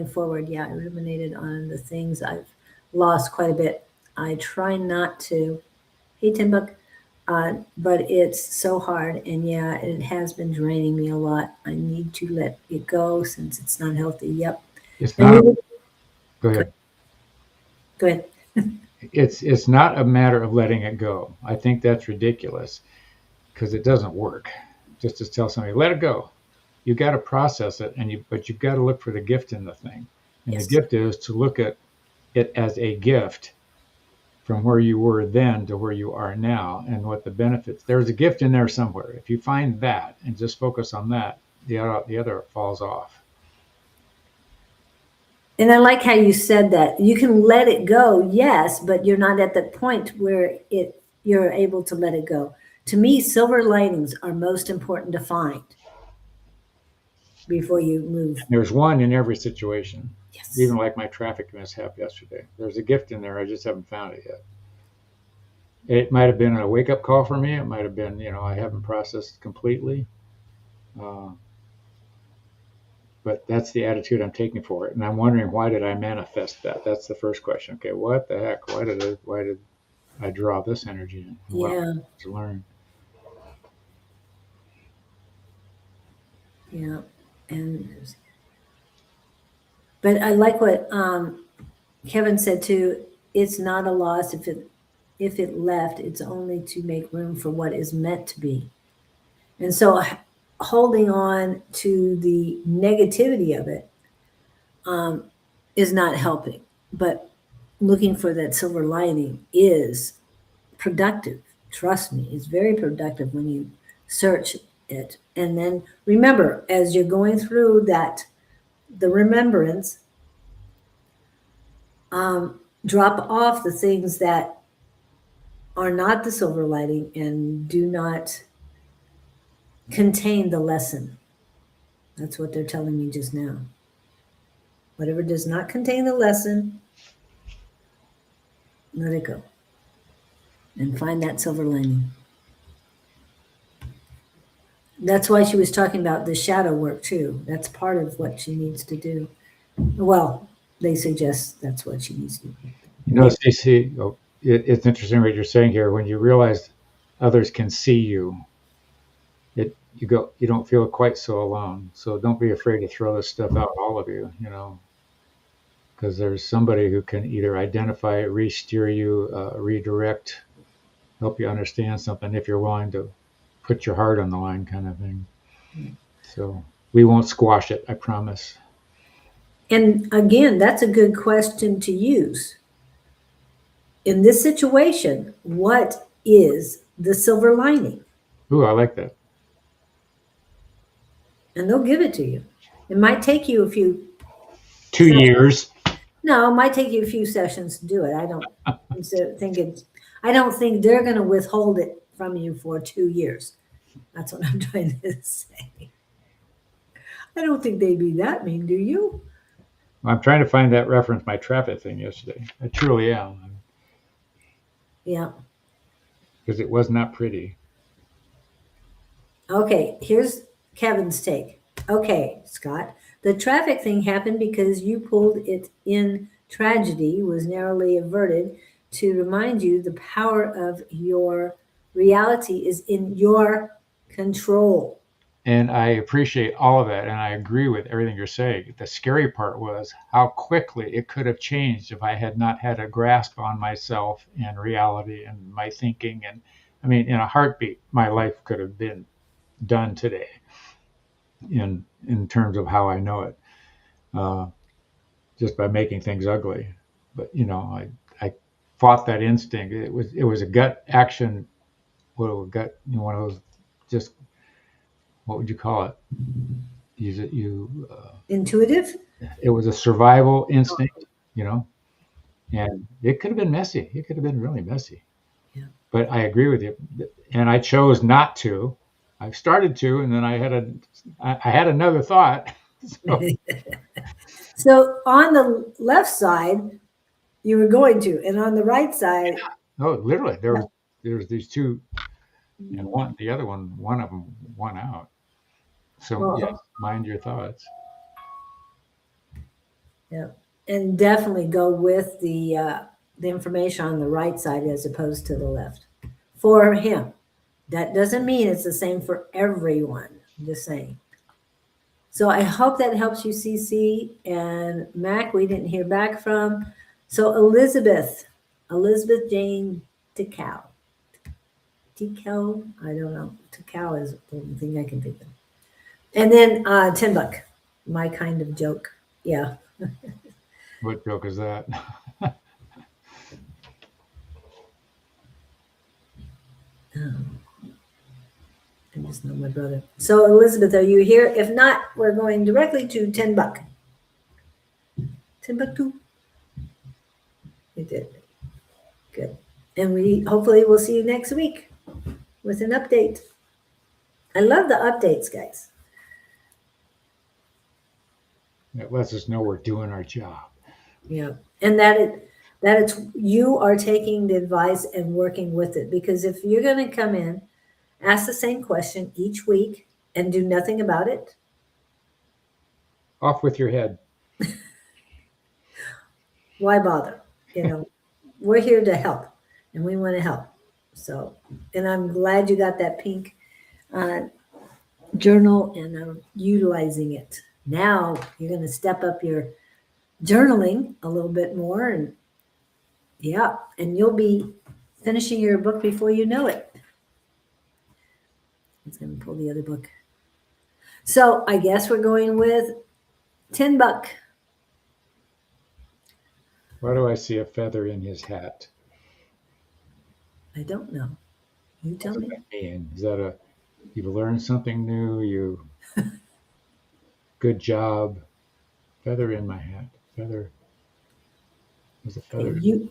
forward. Yeah, I ruminated on the things I've lost quite a bit. I try not to. Hey, Timbuk. But it's so hard, and yeah, it has been draining me a lot. I need to let it go since it's not healthy. Yep. It's not. Go ahead. Go ahead. It's not a matter of letting it go. I think that's ridiculous because it doesn't work. Just to tell somebody, let it go. You got to process it, but you've got to look for the gift in the thing. And the Yes. gift is to look at it as a gift from where you were then to where you are now, and what the benefits. There's a gift in there somewhere. If you find that and just focus on that, the other falls off. And I like how you said that. You can let it go, yes, but you're not at the point where you're able to let it go. To me, silver linings are most important to find before you move. There's one in every situation. Yes. Even like my traffic mishap yesterday. There's a gift in there. I just haven't found it yet. It might have been a wake up call for me. It might have been, I haven't processed completely. But that's the attitude I'm taking for it. And I'm wondering, why did I manifest that? That's the first question. Okay, what the heck? Why did I draw this energy in? Yeah. To learn. Yeah. But I like what Kevin said too. It's not a loss if it left. It's only to make room for what is meant to be. And so holding on to the negativity of it is not helping. But looking for that silver lining is productive. Trust me, it's very productive when you search it. And then remember, as you're going through the remembrance, drop off the things that are not the silver lining and do not contain the lesson. That's what they're telling me just now. Whatever does not contain the lesson, let it go. And find that silver lining. That's why she was talking about the shadow work too. That's part of what she needs to do. Well, they suggest that's what she needs to do. Stacey, it's interesting what you're saying here. When you realize others can see you, you don't feel quite so alone. So don't be afraid to throw this stuff out, all of you, because there's somebody who can either identify, re-steer you, redirect, help you understand something if you're willing to put your heart on the line, kind of thing. So we won't squash it, I promise. And again, that's a good question to use. In this situation, what is the silver lining? Ooh, I like that. And they'll give it to you. It might take you a few 2 years. No, it might take you a few sessions to do it. I don't think they're going to withhold it from you for 2 years. That's what I'm trying to say. I don't think they'd be that mean, do you? I'm trying to find that reference, my traffic thing yesterday. I truly am. Yeah. Because it was not pretty. Okay, here's Kevin's take. Okay, Scott, the traffic thing happened because you pulled it in. Tragedy was narrowly averted to remind you the power of your reality is in your control. And I appreciate all of that. And I agree with everything you're saying. The scary part was how quickly it could have changed if I had not had a grasp on myself and reality and my thinking. And I mean, in a heartbeat, my life could have been done today in terms of how I know it, just by making things ugly. But I fought that instinct. It was a gut action. One of those, just, what would you call it? Intuitive? It was a survival instinct, and it could have been messy. It could have been really messy. Yeah. But I agree with you, and I chose not to. I started to, and then I had another thought. So on the left side, you were going to, and on the right side. Oh, literally, there was these two, and the other one of them won out. So yes, mind your thoughts. Yeah, and definitely go with the information on the right side as opposed to the left for him. That doesn't mean it's the same for everyone. I'm just saying. So I hope that helps you, CC. And Mac, we didn't hear back from. So Elizabeth, Elizabeth Jane Ticow. Ticow? I don't know. Ticow is the only thing I can think of. And then $10. My kind of joke. Yeah. What joke is that? I just know my brother. So Elizabeth, are you here? If not, we're going directly to $10. $10 You did. Good. And we hopefully will see you next week with an update. I love the updates, guys. It lets us know we're doing our job. Yeah. And that it's you are taking the advice and working with it. Because if you're going to come in, ask the same question each week and do nothing about it, Off with your head. why bother? We're here to help and we want to help. So, and I'm glad you got that pink journal and I'm utilizing it. Now you're going to step up your journaling a little bit more and yeah, and you'll be finishing your book before you know it. It's going to pull the other book. So I guess we're going with $10. Why do I see a feather in his hat? I don't know. You tell What's me. that mean? Is that you've learned something new? Good job. Feather in my hat. Feather. There's a feather. Okay,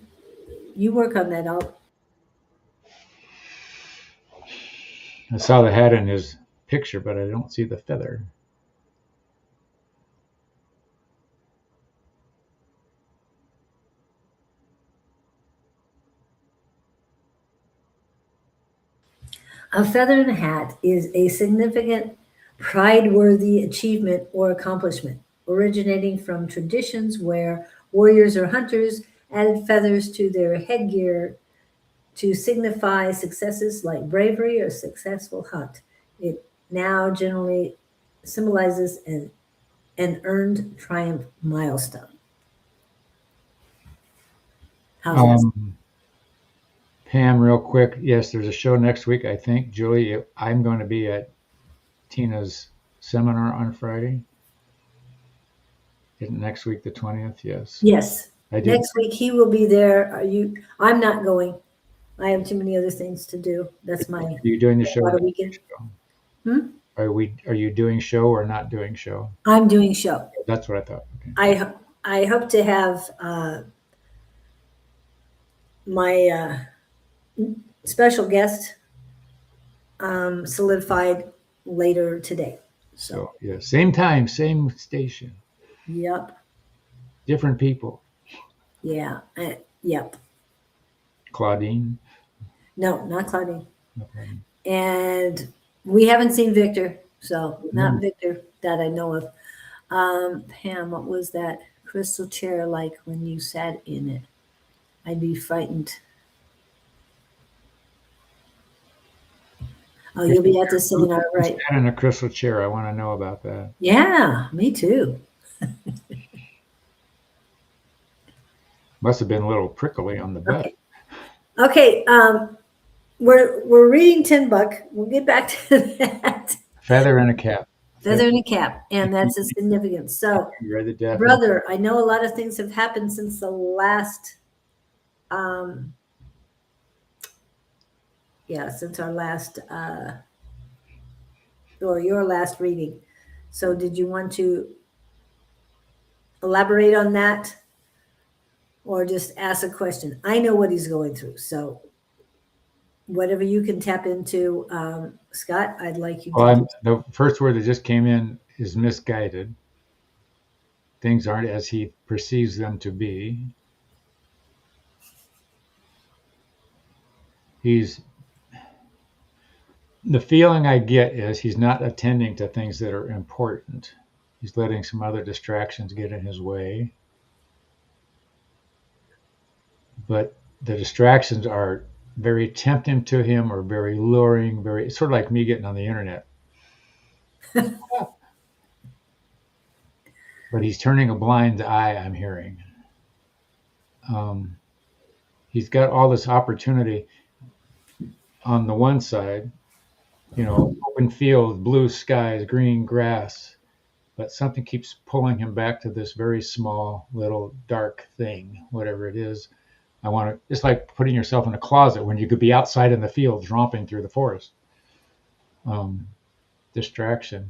you work on that. I saw the hat in his picture, but I don't see the feather. A feather in a hat is a significant, pride-worthy achievement or accomplishment, originating from traditions where warriors or hunters added feathers to their headgear to signify successes like bravery or successful hunt. It now generally symbolizes an earned triumph milestone. How's that? Pam, real quick. Yes, there's a show next week, I think. Julie, I'm going to be at Tina's seminar on Friday. Isn't next week the 20th? Yes. Yes. I did. Next week he will be there. I'm not going. I have too many other things to do. That's my Are you doing the show? water weekend. Hmm? Are you doing show or not doing show? I'm doing show. That's what I thought. Okay. I hope to have my special guest solidified later today. So yeah, same time, same station, Yep. different people. Yeah. Yep. Claudine. No, not Claudine. No problem. And we haven't seen Victor, so not Victor that I know of. Pam, what was that crystal chair like when you sat in it? I'd be frightened. Oh, you'll be at the seminar, right? Sat in a crystal chair. I want to know about that. Yeah, me too. Must have been a little prickly on the butt. Okay. We're reading $10. We'll get back to that. Feather in a cap. Feather in a cap, and that's the significance. So, You read the definition? brother, I know a lot of things have happened since the last, since our last, or your last reading. So, did you want to elaborate on that, or just ask a question? I know what he's going through, so whatever you can tap into, Scott, I'd like you to. Well, the first word that just came in is misguided. Things aren't as he perceives them to be. The feeling I get is he's not attending to things that are important. He's letting some other distractions get in his way. But the distractions are very tempting to him or very luring, it's sort of like me getting on the internet. But he's turning a blind eye, I'm hearing. he's got all this opportunity on the one side, open field, blue skies, green grass, but something keeps pulling him back to this very small little dark thing, whatever it is. It's like putting yourself in a closet when you could be outside in the fields romping through the forest. Distraction.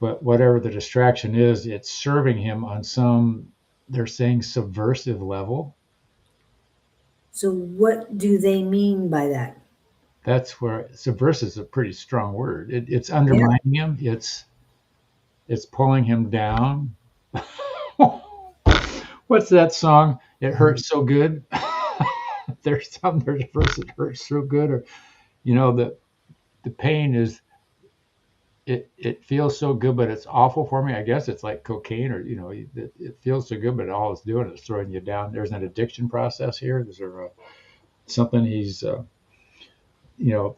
But whatever the distraction is, it's serving him on some, they're saying, subversive level. So what do they mean by that? That's where subversive is a pretty strong word. It's undermining him. It's pulling him down. What's that song? It hurts so good. there's a verse that hurts so good, or the pain is. It feels so good, but it's awful for me. I guess it's like cocaine, or it feels so good, but all it's doing is throwing you down. There's an addiction process here. There's something he's,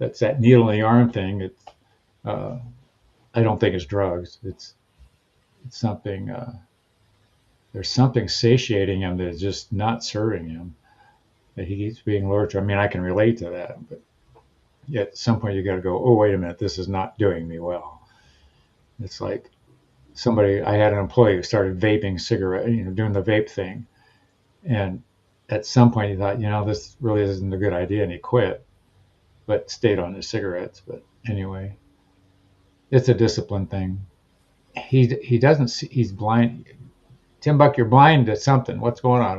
that's that needle in the arm thing. It's, I don't think it's drugs. It's something. There's something satiating him that's just not serving him. That he keeps being lured to. I mean, I can relate to that, but yet at some point you got to go, oh, wait a minute, this is not doing me well. It's like I had an employee who started vaping cigarette, doing the vape thing. And at some point he thought, this really isn't a good idea. And he quit, but stayed on his cigarettes. But anyway, it's a discipline thing. He doesn't see, he's blind. Tim Buck, you're blind to something. What's going on?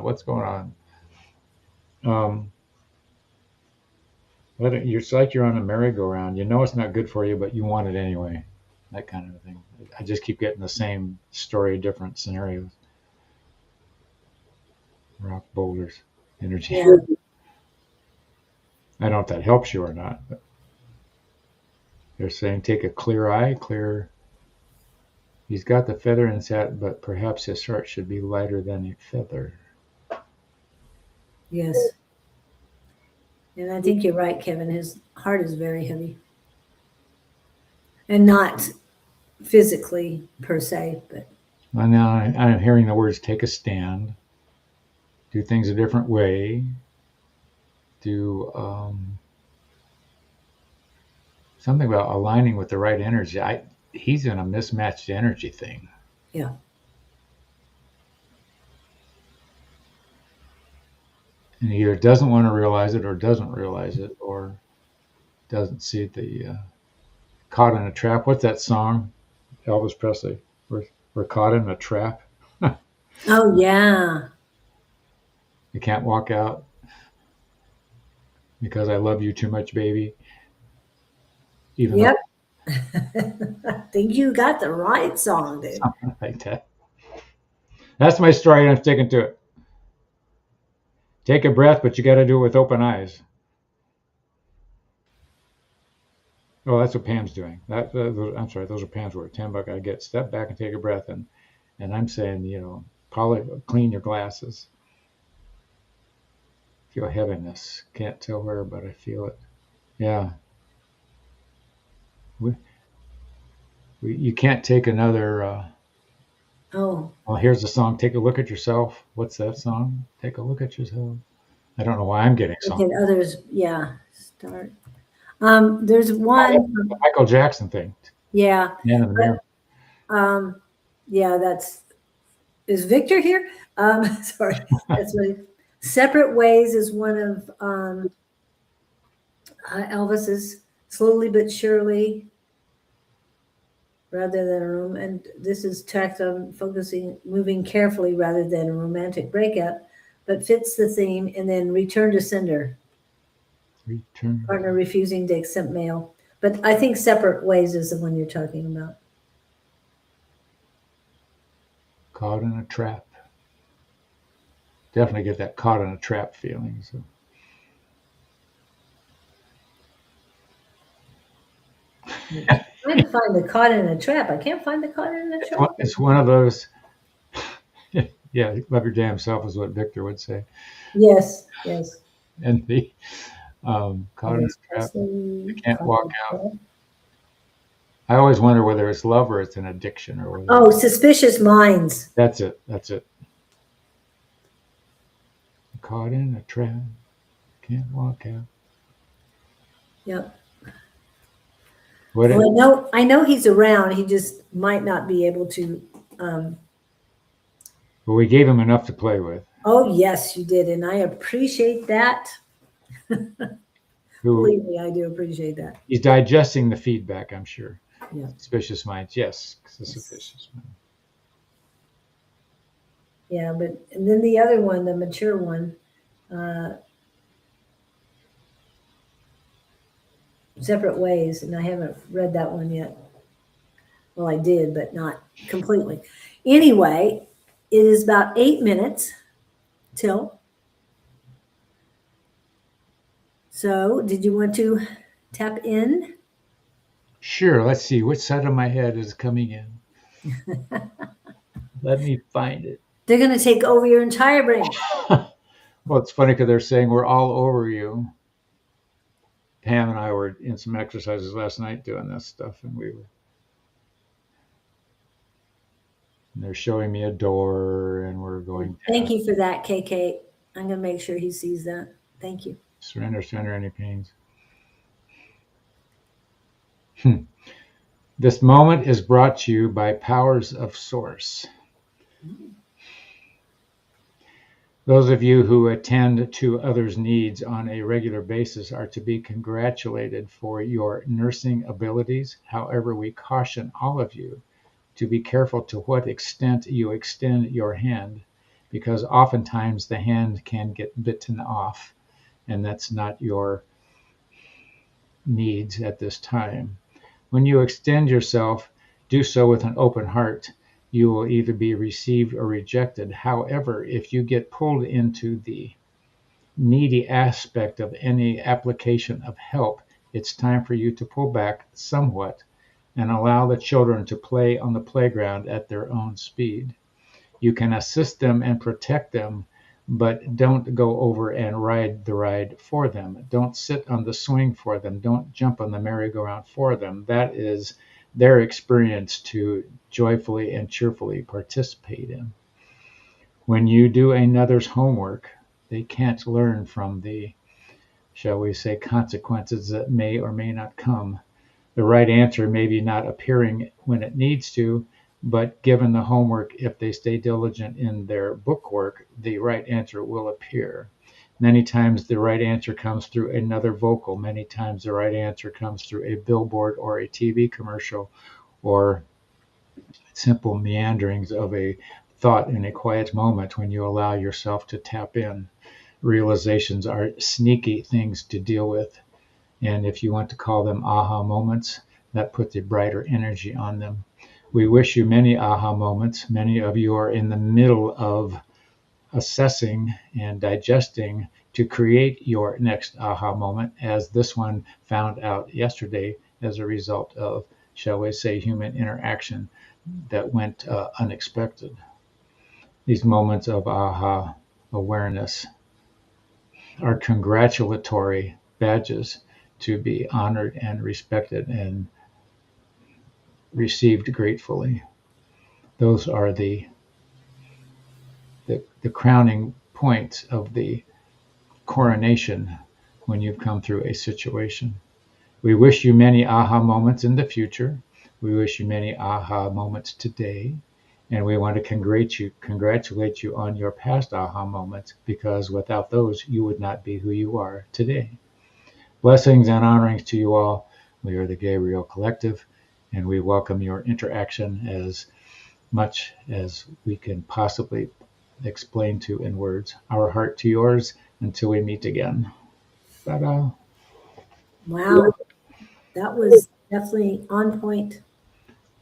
It's like you're on a merry-go-round. It's not good for you, but you want it anyway. That kind of thing. I just keep getting the same story, different scenarios. Rock boulders, energy. Yeah. I don't know if that helps you or not, but they're saying take a clear eye, He's got the feather in his hat, but perhaps his heart should be lighter than a feather. Yes. And I think you're right, Kevin. His heart is very heavy. And not physically per se, but. And now I'm hearing the words take a stand, do things a different way, do something about aligning with the right energy. He's in a mismatched energy thing. Yeah. And he either doesn't want to realize it or doesn't realize it or doesn't see the caught in a trap. What's that song? Elvis Presley. We're caught in a trap. Oh, yeah. You can't walk out because I love you too much, baby. Yep. I think you got the right song, dude. Something like that. That's my story, and I'm sticking to it. Take a breath, but you got to do it with open eyes. Oh, that's what Pam's doing. I'm sorry, those are Pam's words. 10 buck, I get step back and take a breath, and I'm saying, probably clean your glasses. Feel heaviness. Can't tell where, but I feel it. Yeah. You can't take another. Oh. Well, here's the song. Take a look at yourself. What's that song? Take a look at yourself. I don't know why I'm getting songs. Look at others. Yeah. Start. There's one. The Michael Jackson thing. Yeah. Man in the mirror. Yeah, is Victor here? Sorry. That's what Separate Ways is one of Elvis's. Slowly but surely, rather than a room. And this is tacked on focusing, moving carefully rather than a romantic breakup, but fits the theme. And then Return to Sender. Partner refusing to accept mail. But I think Separate Ways is the one you're talking about. Caught in a trap. Definitely get that caught in a trap feeling. So. I'm trying to find the caught in a trap. I can't find the caught in a trap. It's one of those. Yeah, love your damn self is what Victor would say. Yes. And the caught in a trap. You can't walk out. I always wonder whether it's love or it's an addiction or whether. Oh, Suspicious Minds. That's it. caught in a trap, can't walk out. Yep. What? Well, I know he's around. He just might not be able to. Well, we gave him enough to play with. Oh, yes, you did. And I appreciate that. Believe me, I do appreciate that. He's digesting the feedback, I'm sure. Yeah. Suspicious minds. Yes, suspicious minds. Yeah, and then the other one, the mature one, separate ways, and I haven't read that one yet. Well, I did, but not completely. Anyway, it is about 8 minutes till. So, did you want to tap in? Sure. Let's see. Which side of my head is coming in? Let me find it. They're going to take over your entire brain. Well, it's funny because they're saying we're all over you. Pam and I were in some exercises last night doing this stuff, and they're showing me a door, and we're going. Thank you for that, KK. I'm going to make sure he sees that. Thank you. Surrender any pains. This moment is brought to you by Powers of Source. Those of you who attend to others' needs on a regular basis are to be congratulated for your nursing abilities. However, we caution all of you to be careful to what extent you extend your hand, because oftentimes the hand can get bitten off, and that's not your needs at this time. When you extend yourself, do so with an open heart. You will either be received or rejected. However, if you get pulled into the needy aspect of any application of help, it's time for you to pull back somewhat and allow the children to play on the playground at their own speed. You can assist them and protect them, but don't go over and ride the ride for them. Don't sit on the swing for them. Don't jump on the merry-go-round for them. That is their experience to joyfully and cheerfully participate in. When you do another's homework, they can't learn from the, shall we say, consequences that may or may not come. The right answer may be not appearing when it needs to, but given the homework, if they stay diligent in their book work, the right answer will appear. Many times the right answer comes through another vocal. Many times the right answer comes through a billboard or a TV commercial, or simple meanderings of a thought in a quiet moment when you allow yourself to tap in. Realizations are sneaky things to deal with. And if you want to call them aha moments, that puts a brighter energy on them. We wish you many aha moments. Many of you are in the middle of assessing and digesting to create your next aha moment, as this one found out yesterday as a result of, shall we say, human interaction that went unexpected. These moments of aha awareness are congratulatory badges to be honored and respected and received gratefully. Those are the crowning points of the coronation when you've come through a situation. We wish you many aha moments in the future. We wish you many aha moments today. And we want to congratulate you on your past aha moments, because without those, you would not be who you are today. Blessings and honorings to you all. We are the Gabriel Collective, and we welcome your interaction as much as we can possibly explain to in words. Our heart to yours until we meet again. Ta-da. Wow. That was definitely on point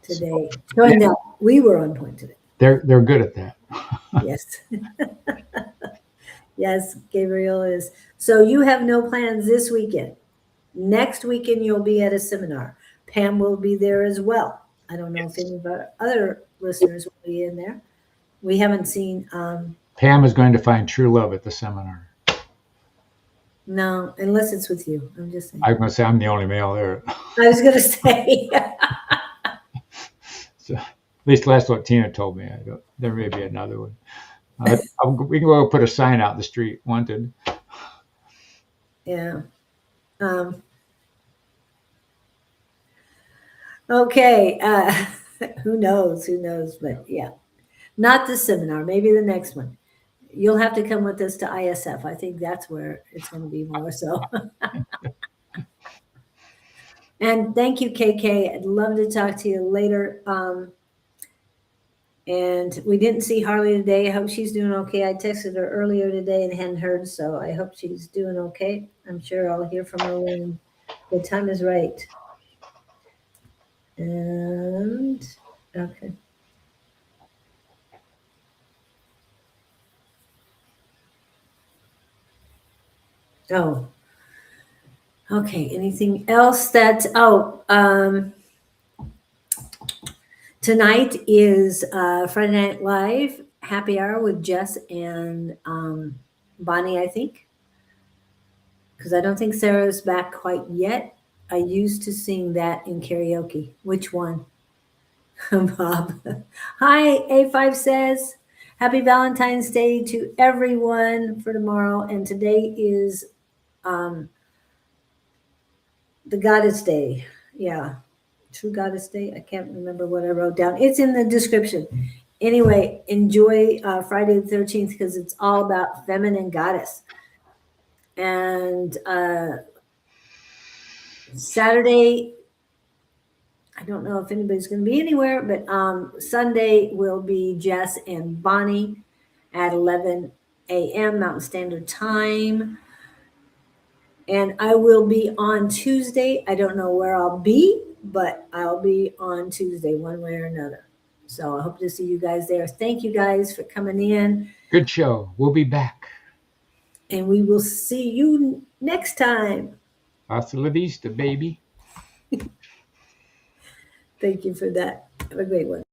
today. Showing that we were on point today. They're good at that. Yes. Yes, Gabriel is. So you have no plans this weekend. Next weekend, you'll be at a seminar. Pam will be there as well. I don't know if any of our other listeners will be in there. We haven't seen. Pam is going to find true love at the seminar. No, unless it's with you. I'm just saying. I'm going to say I'm the only male there. I was going to say. So, at least that's what Tina told me. There may be another one. We can go put a sign out in the street, wanted. Yeah. Okay. Who knows? Who knows? But yeah, not the seminar. Maybe the next one. You'll have to come with us to ISF. I think that's where it's going to be more so. And thank you, KK. I'd love to talk to you later. And we didn't see Harley today. I hope she's doing okay. I texted her earlier today and hadn't heard, so I hope she's doing okay. I'm sure I'll hear from her when the time is right. And okay. Oh, okay. Anything else that, tonight is Friday Night Live happy hour with Jess and Bonnie, I think. Because I don't think Sarah's back quite yet. I used to sing that in karaoke. Which one? Bob. Hi, A5 says, Happy Valentine's Day to everyone for tomorrow. And today is the Goddess Day. Yeah. True Goddess Day. I can't remember what I wrote down. It's in the description. Anyway, enjoy Friday the 13th because it's all about feminine goddess. And Saturday, I don't know if anybody's going to be anywhere, but Sunday will be Jess and Bonnie at 11 a.m. Mountain Standard Time. And I will be on Tuesday. I don't know where I'll be, but I'll be on Tuesday one way or another. So I hope to see you guys there. Thank you guys for coming in. Good show. We'll be back. And we will see you next time. Hasta la vista, baby. Thank you for that. Have a great one.